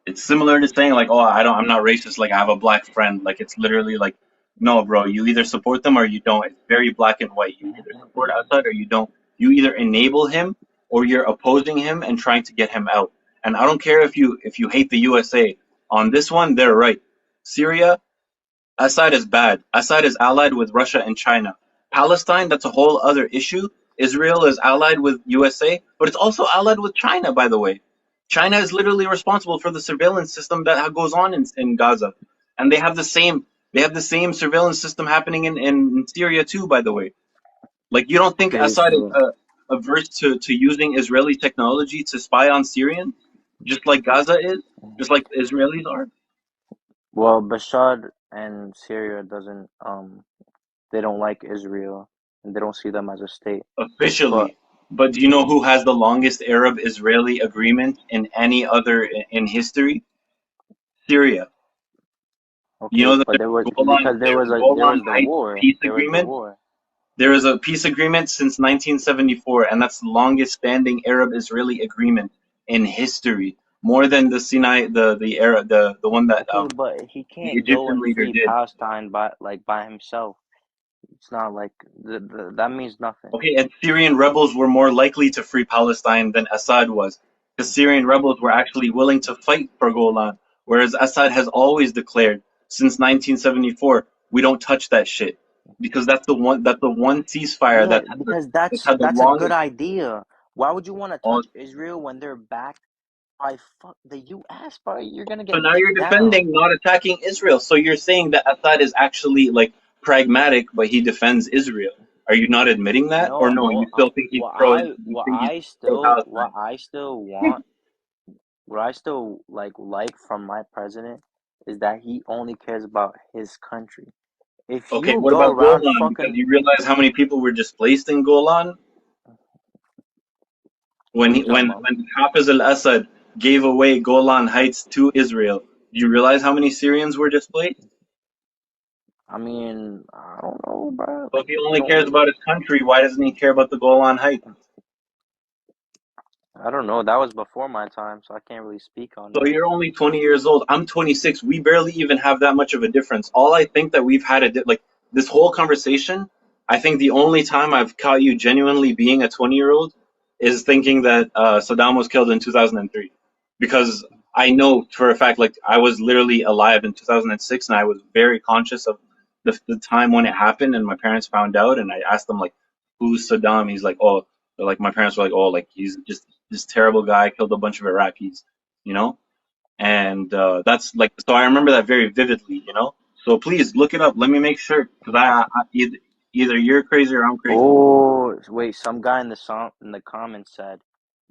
it's similar to saying like, oh, I'm not racist. Like I have a black friend. Like it's literally like, no, bro. You either support them or you don't. It's very black and white. You either support Assad or you don't. You either enable him or you're opposing him and trying to get him out. And I don't care if you hate the USA. On this one, they're right. Syria, Assad is bad. Assad is allied with Russia and China. Palestine, that's a whole other issue. Israel is allied with USA, but it's also allied with China, by the way. China is literally responsible for the surveillance system that goes on in Gaza. And they have the same surveillance system happening in Syria too, by the way. Like you don't think Okay, Assad is so averse to using Israeli technology to spy on Syrians, just like Gaza is, just like the Israelis are? well, Bashar and Syria doesn't they don't like Israel and they don't see them as a state. But Officially. But do you know who has the longest Arab-Israeli agreement in any other in history? Syria. You okay, know that but there was Golan, because there there's was a there Golan was the Heights war. peace There was the agreement. war. There is a peace agreement since 1974, and that's the longest standing Arab-Israeli agreement in history, more than the Sinai, the Arab, the one that Okay, but he the can't go Egyptian and leader free did. Palestine by himself. It's not like that means nothing. Okay, and Syrian rebels were more likely to free Palestine than Assad was, because Syrian rebels were actually willing to fight for Golan, whereas Assad has always declared since 1974, we don't touch that shit, because that's the one ceasefire Yeah, that had the because that had the that's a good longest. idea. Why would you want to Oh, touch Israel when they're backed by the U.S., bro? You're gonna so get now beat you're down. defending not attacking Israel. So you're saying that Assad is actually like pragmatic, but he defends Israel. Are you not admitting that, or No, no? no. You still think he's pro? You think he's pro Palestine? What I still like from my president is that he only cares about his country. If Okay, you what go about around Golan? Because fucking, you realize how many people were displaced in Golan when what are he, you talking when about? when Hafiz al-Assad gave away Golan Heights to Israel. Do you realize how many Syrians were displaced? I mean, I don't know, bro. So Like, if he I only don't cares really. about his country, why doesn't he care about the Golan Heights? I don't know. That was before my time, so I can't really speak on So that. you're only 20 years old. I'm 26. We barely even have that much of a difference. All I think that we've had like this whole conversation, I think the only time I've caught you genuinely being a 20-year-old is thinking that Saddam was killed in 2003. Because I know for a fact, like I was literally alive in 2006 and I was very conscious of the time when it happened and my parents found out and I asked them like, who's Saddam? He's like, oh, like my parents were like, oh, like he's just this terrible guy, killed a bunch of Iraqis, you know? And that's like so I remember that very vividly, you know. So please look it up. Let me make sure because either you're crazy or I'm crazy. Oh, wait, some guy in the comments said,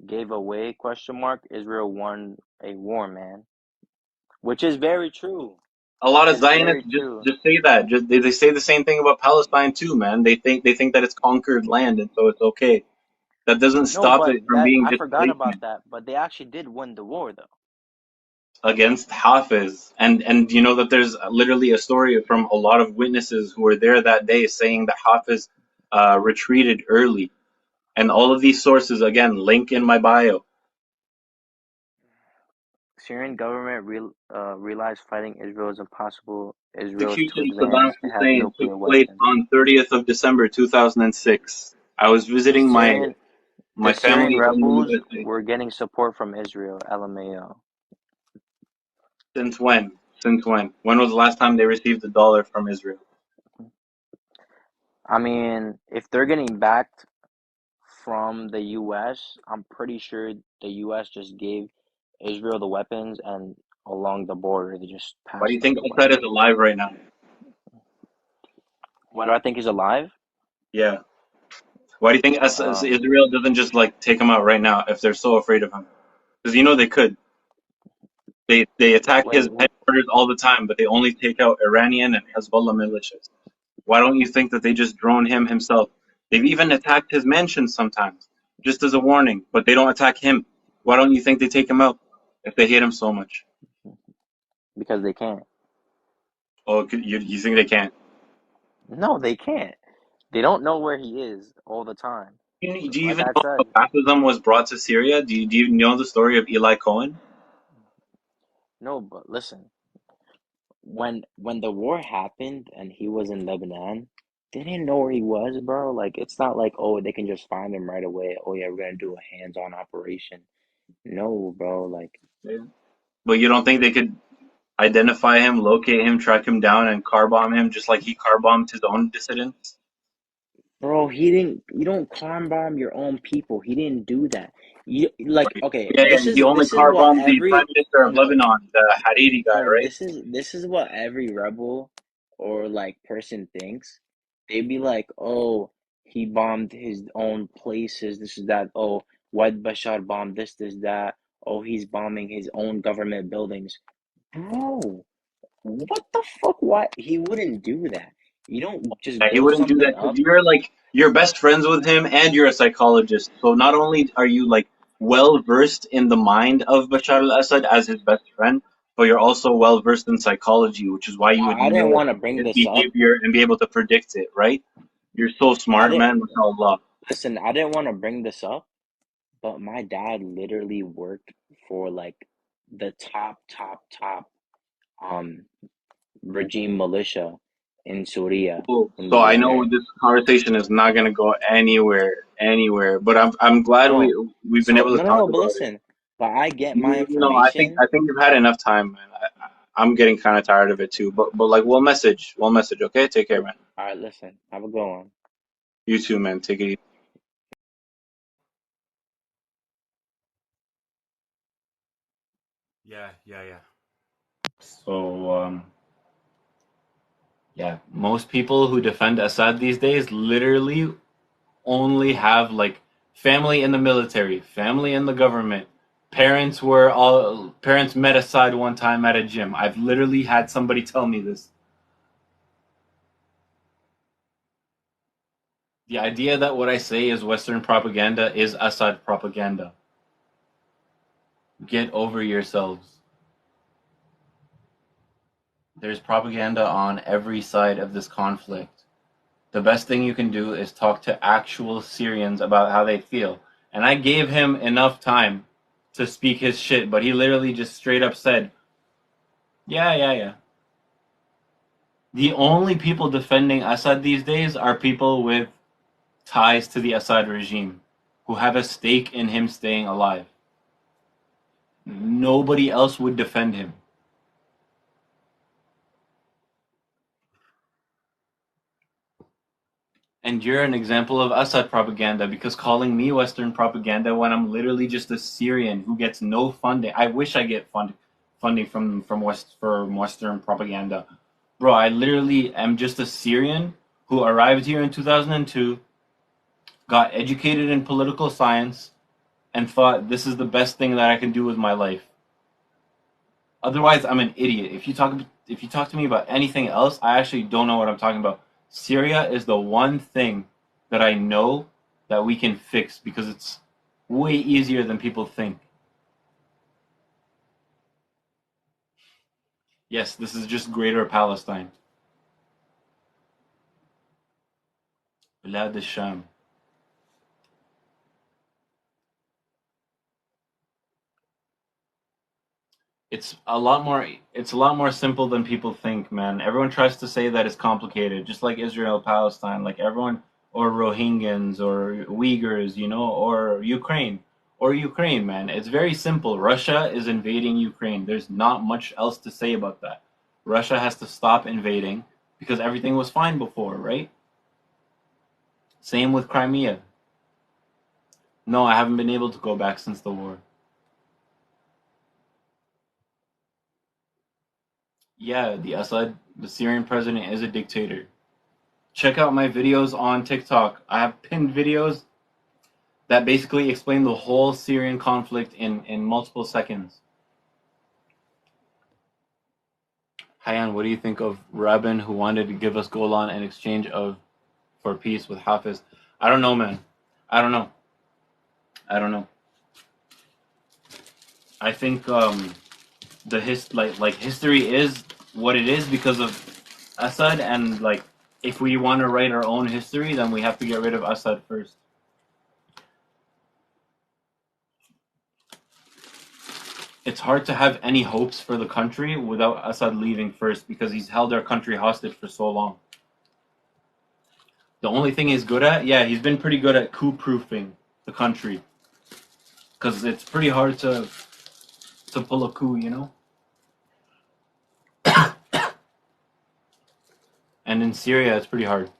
gave away question mark, Israel won a war, man. Which is very true. A lot Which of is very Zionists true. just say that. Just they say the same thing about Palestine too, man. They think that it's conquered land and so it's okay. That doesn't No, stop but it from that being I forgot about displacement that. But they actually did win the war though. against Hafiz. And you know that there's literally a story from a lot of witnesses who were there that day saying that Hafiz retreated early. And all of these sources again link in my bio. Syrian government realized fighting Israel is impossible. Israel's Execution too of Saddam advanced. It has Hussein took nuclear place weapons. on 30th of December 2006. I was The visiting Syrian the my Syrian family in the rebels USA. were getting support from Israel. LMAO. Since when? Since when? When was the last time they received $1 from Israel? I mean, if they're getting backed from the US, I'm pretty sure the US just gave Israel the weapons and along the border they just Why do passed you them think the Assad is weapons. alive right now? What do I think is alive? Yeah. Why do you think Um, Israel doesn't just like take him out right now if they're so afraid of him? Because you know they could. They attack wait, his headquarters all the time, but they only take out Iranian and Hezbollah militias. Why don't you think that they just drone him himself? They've even attacked his mansion sometimes, just as a warning, but they don't attack him. Why don't you think they take him out if they hate him so much? because they can't. Oh, you think they can't? No, they can't. They don't know where he is all the time. Do you Like even I know said, how Baptism was brought to Syria? Do you know the story of Eli Cohen? no, but listen, when the war happened and he was in Lebanon, they didn't know where he was, bro. Like it's not like, oh, they can just find him right away. Oh yeah, we're gonna do a hands-on operation. No, bro. Like, Yeah. But you don't think they could identify him, locate him, track him down, and car bomb him just like he car bombed his own dissidents? bro, he didn't. You don't calm bomb your own people. He didn't do that. You like Right. okay. Yeah, yeah. He only This is car what bombed the prime every minister of no Lebanon, the Hariri guy, no. right? This is what every rebel or like person thinks. They'd be like, oh, he bombed his own places. This is that. Oh, why did Bashar bomb this that? Oh, he's bombing his own government buildings. Bro, what the fuck? Why he wouldn't do that? You don't just Yeah, he blow wouldn't do something that because up. you're best friends with him and you're a psychologist. So not only are you like well versed in the mind of Bashar al-Assad as his best friend, but you're also well versed in psychology, which is why you would I didn't know want to bring his this up. behavior and be able to predict it, right? You're so I smart, didn't man. MashaAllah. listen. I didn't want to bring this up, but my dad literally worked for like the top um regime militia in Syria Cool. in So the I know area. this conversation is not gonna go anywhere. But I'm glad No, we've been so able to talk no. But about it. listen, but I get my No, I information. think you've had enough time, man. I'm getting kind of tired of it too. But like we'll message. Okay, take care, man. All right, listen. Have a good one. You too, man. Take it easy. Yeah, yeah, yeah. So yeah, most people who defend Assad these days literally only have like family in the military, family in the government. Parents met Assad one time at a gym. I've literally had somebody tell me this. The idea that what I say is Western propaganda is Assad propaganda. Get over yourselves. There's propaganda on every side of this conflict. The best thing you can do is talk to actual Syrians about how they feel. And I gave him enough time to speak his shit, but he literally just straight up said, yeah, yeah, yeah. The only people defending Assad these days are people with ties to the Assad regime who have a stake in him staying alive. Nobody else would defend him. And you're an example of Assad propaganda because calling me Western propaganda when I'm literally just a Syrian who gets no funding. I wish I get funding from Western propaganda. Bro, I literally am just a Syrian who arrived here in 2002, got educated in political science, and thought this is the best thing that I can do with my life. Otherwise, I'm an idiot. If you talk to me about anything else, I actually don't know what I'm talking about. Syria is the one thing that I know that we can fix because it's way easier than people think. Yes, this is just Greater Palestine. Bilad al-Sham. It's a lot more simple than people think, man. Everyone tries to say that it's complicated, just like Israel, Palestine, like everyone, or Rohingyans or Uyghurs, or Ukraine, man. It's very simple. Russia is invading Ukraine. There's not much else to say about that. Russia has to stop invading because everything was fine before, right? Same with Crimea. No, I haven't been able to go back since the war. Yeah, the Syrian president is a dictator. Check out my videos on TikTok. I have pinned videos that basically explain the whole Syrian conflict in multiple seconds. Hayan, what do you think of Rabin who wanted to give us Golan in exchange of for peace with Hafiz? I don't know, man. I don't know. I don't know. I think like history is what it is because of Assad, and like if we want to write our own history, then we have to get rid of Assad first. It's hard to have any hopes for the country without Assad leaving first because he's held our country hostage for so long. The only thing he's good at, yeah, he's been pretty good at coup-proofing the country because it's pretty hard to pull a coup. And in Syria, it's pretty hard.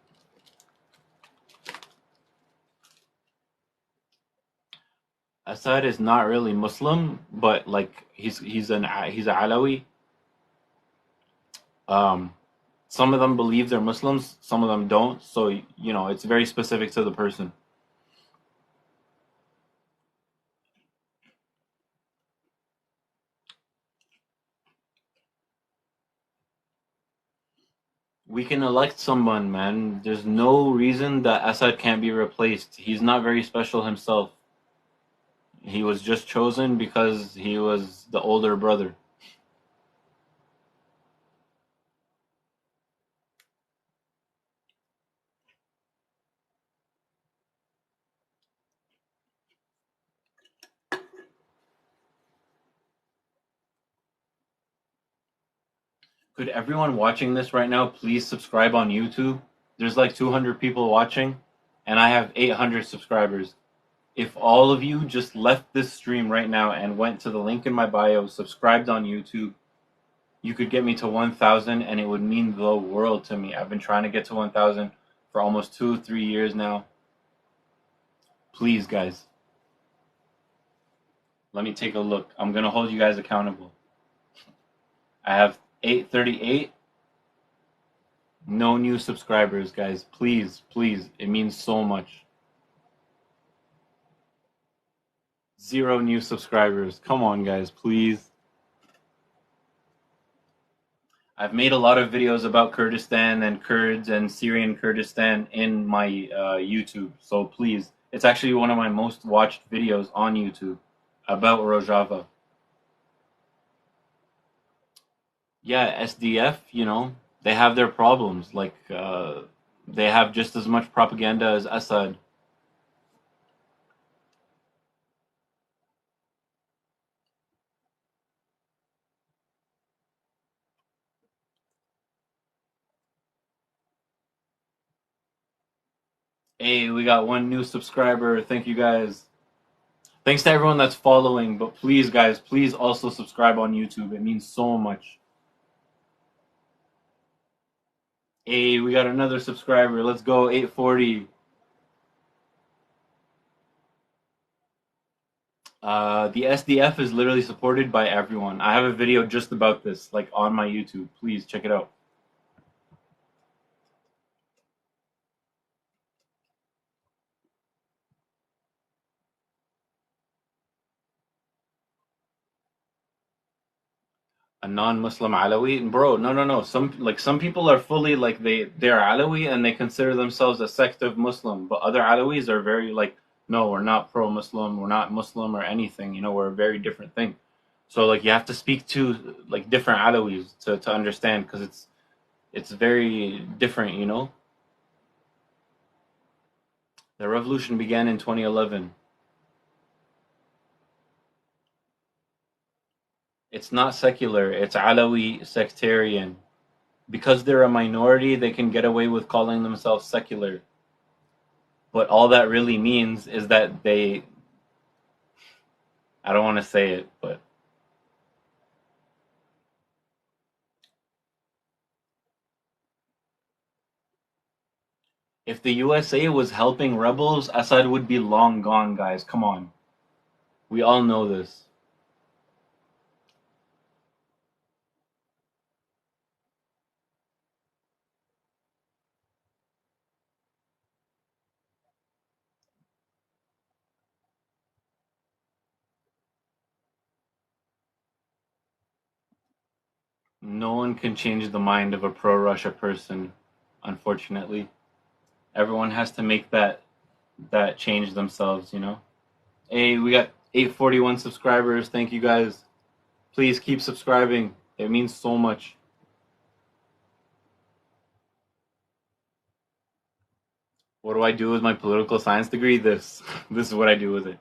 Assad is not really Muslim, but like he's a Alawi. Um, some of them believe they're Muslims, some of them don't. So it's very specific to the person. We can elect someone, man. There's no reason that Assad can't be replaced. He's not very special himself. He was just chosen because he was the older brother. Could everyone watching this right now please subscribe on YouTube? There's like 200 people watching, and I have 800 subscribers. If all of you just left this stream right now and went to the link in my bio, subscribed on YouTube, you could get me to 1,000, and it would mean the world to me. I've been trying to get to 1,000 for almost 2, 3 years now. Please, guys. Let me take a look. I'm going to hold you guys accountable. I have 838. No new subscribers, guys. Please, please. It means so much. 0 new subscribers. Come on, guys, please. I've made a lot of videos about Kurdistan and Kurds and Syrian Kurdistan in my YouTube. So please, it's actually one of my most watched videos on YouTube about Rojava. Yeah, SDF, they have their problems. Like, they have just as much propaganda as Assad. Hey, we got one new subscriber. Thank you guys. Thanks to everyone that's following, but please, guys, please also subscribe on YouTube. It means so much. Hey, we got another subscriber. Let's go, 840. The SDF is literally supported by everyone. I have a video just about this, like on my YouTube. Please check it out. A non-Muslim Alawi, bro. No, no, no. Some people are fully like they're Alawi and they consider themselves a sect of Muslim, but other Alawis are very like, no, we're not pro-Muslim, we're not Muslim or anything. You know, we're a very different thing. So like you have to speak to like different Alawis to understand because it's very different. You know, the revolution began in 2011. It's not secular. It's Alawi sectarian. Because they're a minority, they can get away with calling themselves secular. But all that really means is that I don't want to say it, but if the USA was helping rebels, Assad would be long gone, guys. Come on. We all know this. No one can change the mind of a pro-Russia person, unfortunately. Everyone has to make that change themselves, you know? Hey, we got 841 subscribers. Thank you guys. Please keep subscribing. It means so much. What do I do with my political science degree? This. This is what I do with it.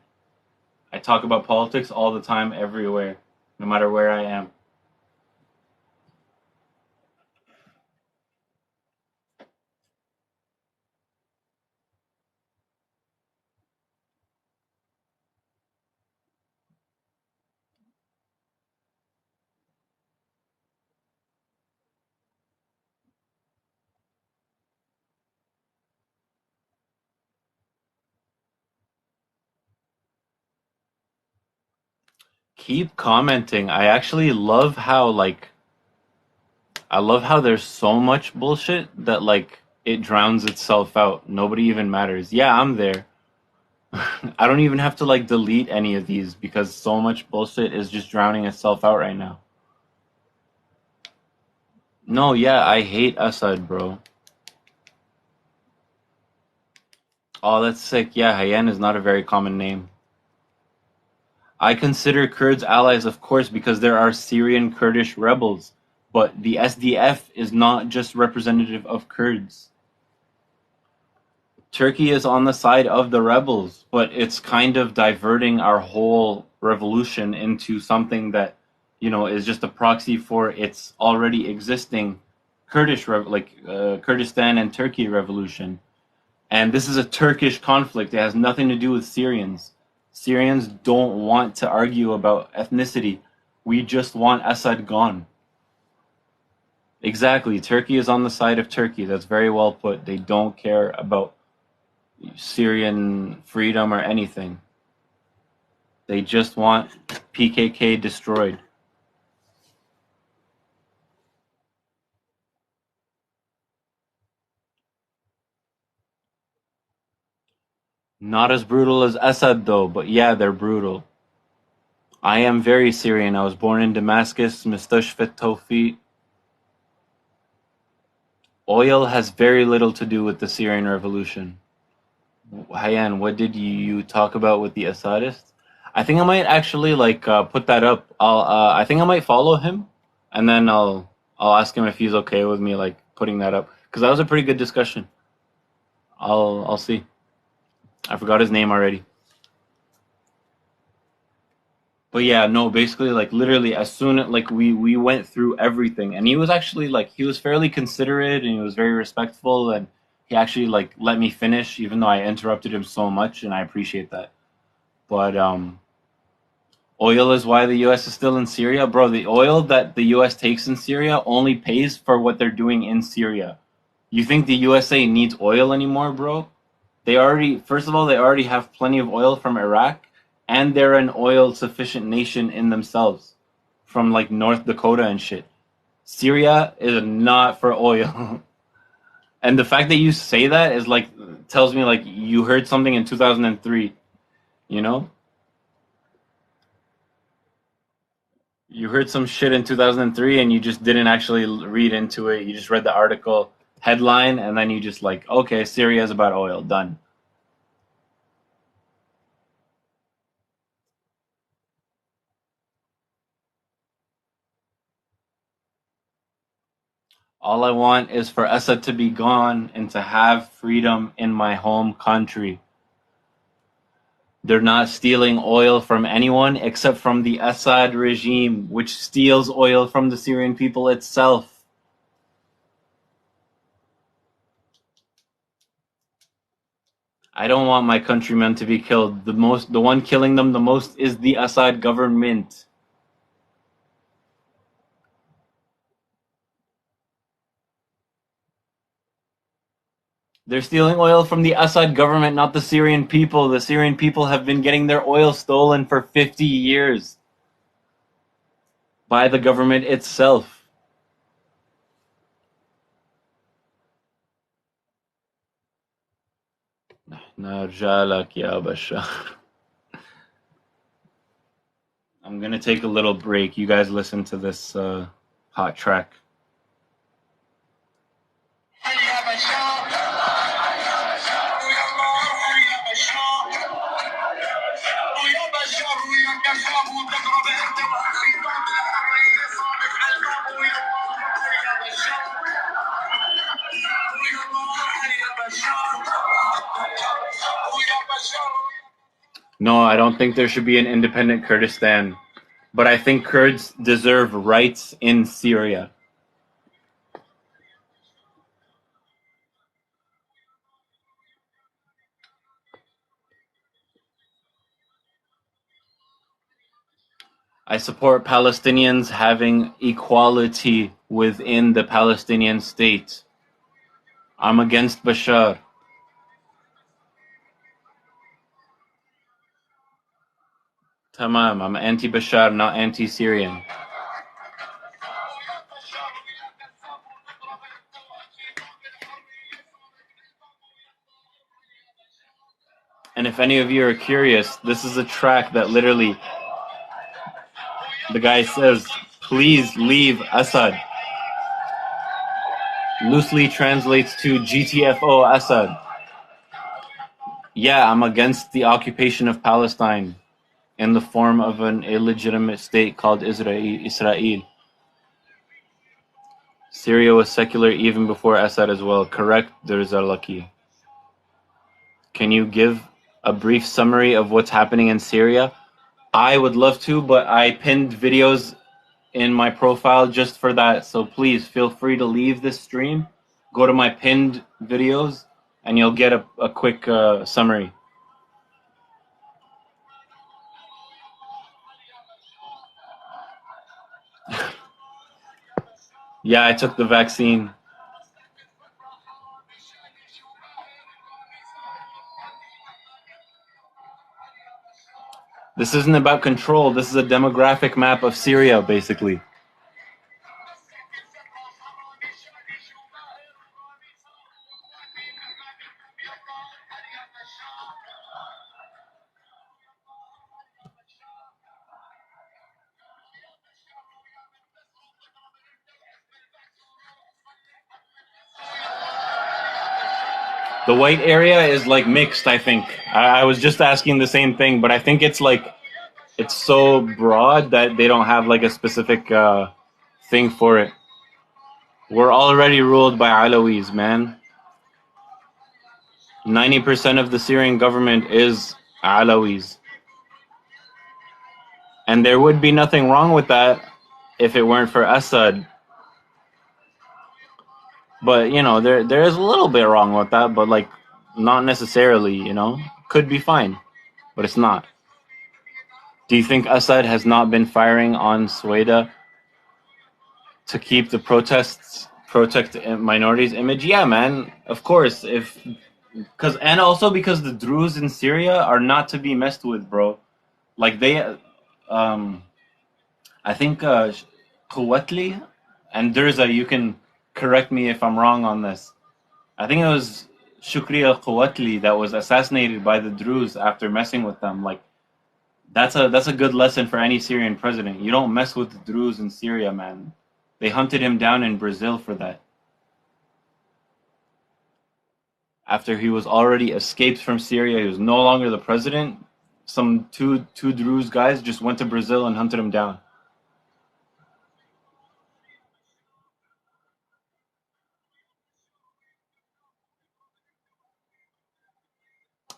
I talk about politics all the time, everywhere, no matter where I am. Keep commenting. I actually love how I love how there's so much bullshit that like it drowns itself out. Nobody even matters. Yeah, I'm there. I don't even have to like delete any of these because so much bullshit is just drowning itself out right now. No, yeah, I hate Assad, bro. Oh, that's sick. Yeah, Hayyan is not a very common name. I consider Kurds allies, of course, because there are Syrian Kurdish rebels, but the SDF is not just representative of Kurds. Turkey is on the side of the rebels, but it's kind of diverting our whole revolution into something that, you know, is just a proxy for its already existing Kurdistan and Turkey revolution. And this is a Turkish conflict. It has nothing to do with Syrians. Syrians don't want to argue about ethnicity. We just want Assad gone. Exactly. Turkey is on the side of Turkey. That's very well put. They don't care about Syrian freedom or anything. They just want PKK destroyed. Not as brutal as Assad though, but yeah, they're brutal. I am very Syrian. I was born in Damascus, Mustashfat Tawfiq. Oil has very little to do with the Syrian revolution. Hayan, what did you talk about with the Assadists? I think I might actually like put that up. I think I might follow him, and then I'll ask him if he's okay with me like putting that up because that was a pretty good discussion. I'll see. I forgot his name already. But yeah, no, basically like literally as soon as like we went through everything and he was actually like he was fairly considerate and he was very respectful and he actually like let me finish, even though I interrupted him so much, and I appreciate that. But oil is why the U.S. is still in Syria, bro. The oil that the U.S. takes in Syria only pays for what they're doing in Syria. You think the USA needs oil anymore, bro? They already, first of all, they already have plenty of oil from Iraq, and they're an oil sufficient nation in themselves, from like North Dakota and shit. Syria is not for oil. And the fact that you say that is like tells me like you heard something in 2003, you know? You heard some shit in 2003 and you just didn't actually read into it. You just read the article headline and then you just like, okay, Syria is about oil, done. All I want is for Assad to be gone and to have freedom in my home country. They're not stealing oil from anyone except from the Assad regime, which steals oil from the Syrian people itself. I don't want my countrymen to be killed. The one killing them the most is the Assad government. They're stealing oil from the Assad government, not the Syrian people. The Syrian people have been getting their oil stolen for 50 years by the government itself. Narjalak ya bashar. I'm gonna take a little break. You guys listen to this hot track. No, I don't think there should be an independent Kurdistan, but I think Kurds deserve rights in Syria. I support Palestinians having equality within the Palestinian state. I'm against Bashar. Tamam, I'm anti-Bashar, not anti-Syrian. And if any of you are curious, this is a track that literally the guy says, please leave Assad. Loosely translates to GTFO Assad. Yeah, I'm against the occupation of Palestine in the form of an illegitimate state called Israel. Syria was secular even before Assad as well. Correct, Durzalaki. Can you give a brief summary of what's happening in Syria? I would love to, but I pinned videos in my profile just for that. So please feel free to leave this stream. Go to my pinned videos and you'll get a quick summary. Yeah, I took the vaccine. This isn't about control. This is a demographic map of Syria, basically. The white area is like mixed, I think. I was just asking the same thing, but I think it's like, it's so broad that they don't have like a specific thing for it. We're already ruled by Alawis, man. 90% of the Syrian government is Alawis. And there would be nothing wrong with that if it weren't for Assad. But there is a little bit wrong with that, but like not necessarily. Could be fine, but it's not. Do you think Assad has not been firing on Sueda to keep the protect minorities image? Yeah, man. Of course, if and also because the Druze in Syria are not to be messed with, bro. Like um, I think Quwatli and Durza. You can correct me if I'm wrong on this. I think it was Shukri al-Quwatli that was assassinated by the Druze after messing with them. Like that's a good lesson for any Syrian president. You don't mess with the Druze in Syria, man. They hunted him down in Brazil for that. After he was already escaped from Syria, he was no longer the president. Some two Druze guys just went to Brazil and hunted him down.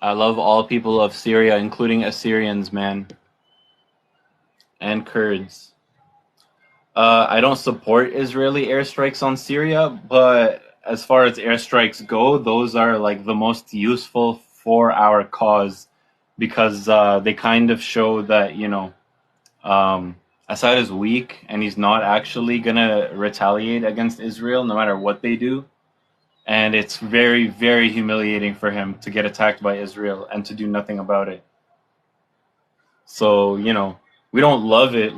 I love all people of Syria, including Assyrians, man, and Kurds. I don't support Israeli airstrikes on Syria, but as far as airstrikes go, those are like the most useful for our cause because they kind of show that um, Assad is weak and he's not actually gonna retaliate against Israel no matter what they do. And it's very, very humiliating for him to get attacked by Israel and to do nothing about it. So, we don't love it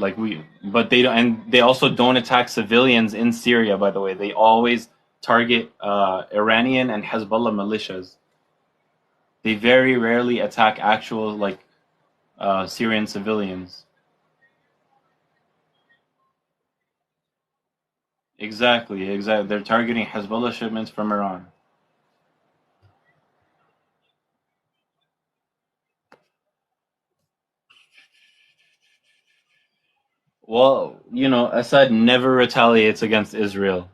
but they don't, and they also don't attack civilians in Syria, by the way. They always target Iranian and Hezbollah militias. They very rarely attack actual Syrian civilians. Exactly. They're targeting Hezbollah shipments from Iran. Well, Assad never retaliates against Israel.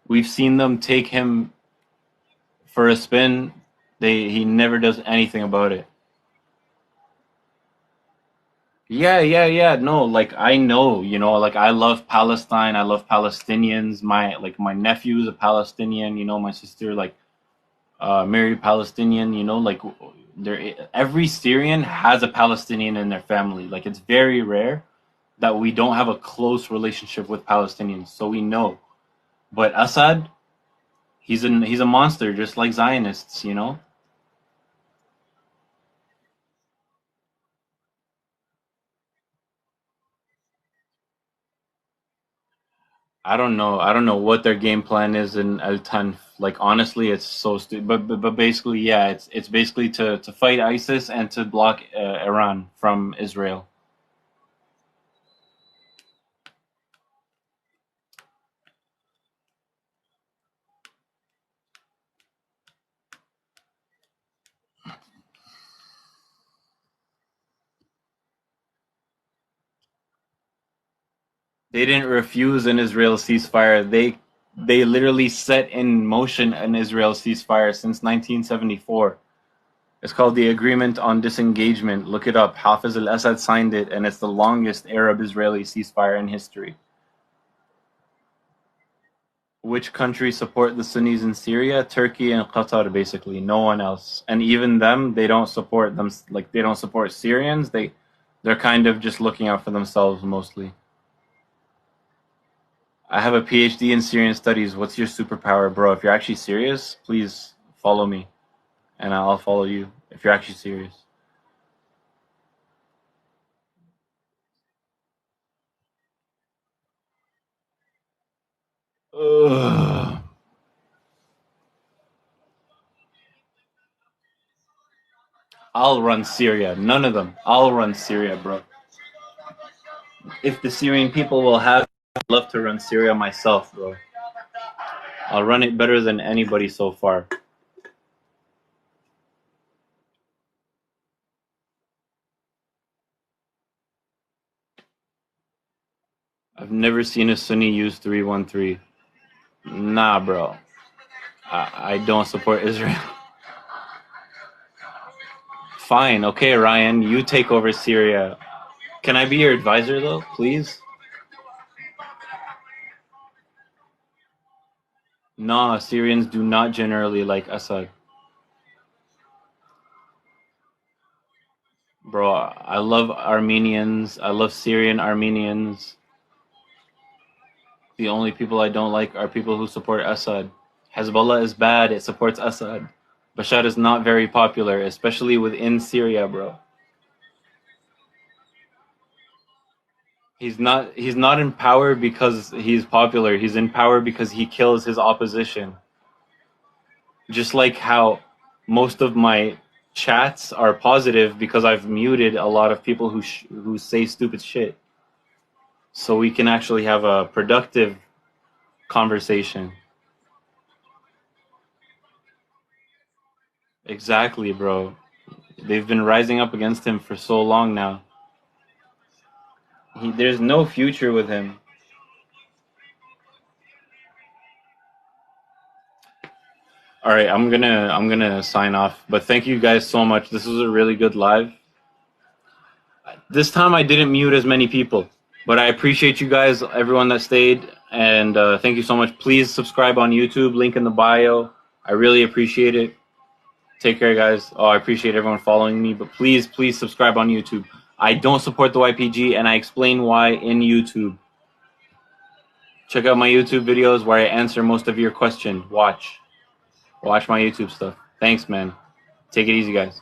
We've seen them take him for a spin. He never does anything about it. Yeah, yeah, yeah. No, like I know, like I love Palestine. I love Palestinians. My nephew is a Palestinian. My sister married Palestinian. Every Syrian has a Palestinian in their family. Like it's very rare that we don't have a close relationship with Palestinians. So we know. But Assad, he's a monster, just like Zionists. I don't know. I don't know what their game plan is in Al Tanf. Like honestly, it's so stupid. But basically, yeah, it's basically to fight ISIS and to block Iran from Israel. They didn't refuse an Israel ceasefire. They literally set in motion an Israel ceasefire since 1974. It's called the Agreement on Disengagement. Look it up. Hafiz al-Assad signed it, and it's the longest Arab-Israeli ceasefire in history. Which countries support the Sunnis in Syria? Turkey and Qatar, basically. No one else. And even them, they don't support them. Like they don't support Syrians. They're kind of just looking out for themselves mostly. I have a PhD in Syrian studies. What's your superpower, bro? If you're actually serious, please follow me, and I'll follow you. If you're actually serious. Ugh. I'll run Syria. None of them. I'll run Syria, bro. If the Syrian people will have, I'd love to run Syria myself, bro. I'll run it better than anybody so far. I've never seen a Sunni use 313. Nah, bro. I don't support Israel. Fine, okay, Ryan, you take over Syria. Can I be your advisor, though, please? Nah, Syrians do not generally like Assad. Bro, I love Armenians. I love Syrian Armenians. The only people I don't like are people who support Assad. Hezbollah is bad. It supports Assad. Bashar is not very popular, especially within Syria, bro. He's not in power because he's popular. He's in power because he kills his opposition. Just like how most of my chats are positive because I've muted a lot of people who say stupid shit. So we can actually have a productive conversation. Exactly, bro. They've been rising up against him for so long now. There's no future with him. All right, I'm gonna sign off. But thank you guys so much. This was a really good live. This time I didn't mute as many people, but I appreciate you guys, everyone that stayed, and thank you so much. Please subscribe on YouTube. Link in the bio. I really appreciate it. Take care, guys. Oh, I appreciate everyone following me, but please subscribe on YouTube. I don't support the YPG, and I explain why in YouTube. Check out my YouTube videos where I answer most of your questions. Watch my YouTube stuff. Thanks, man. Take it easy, guys.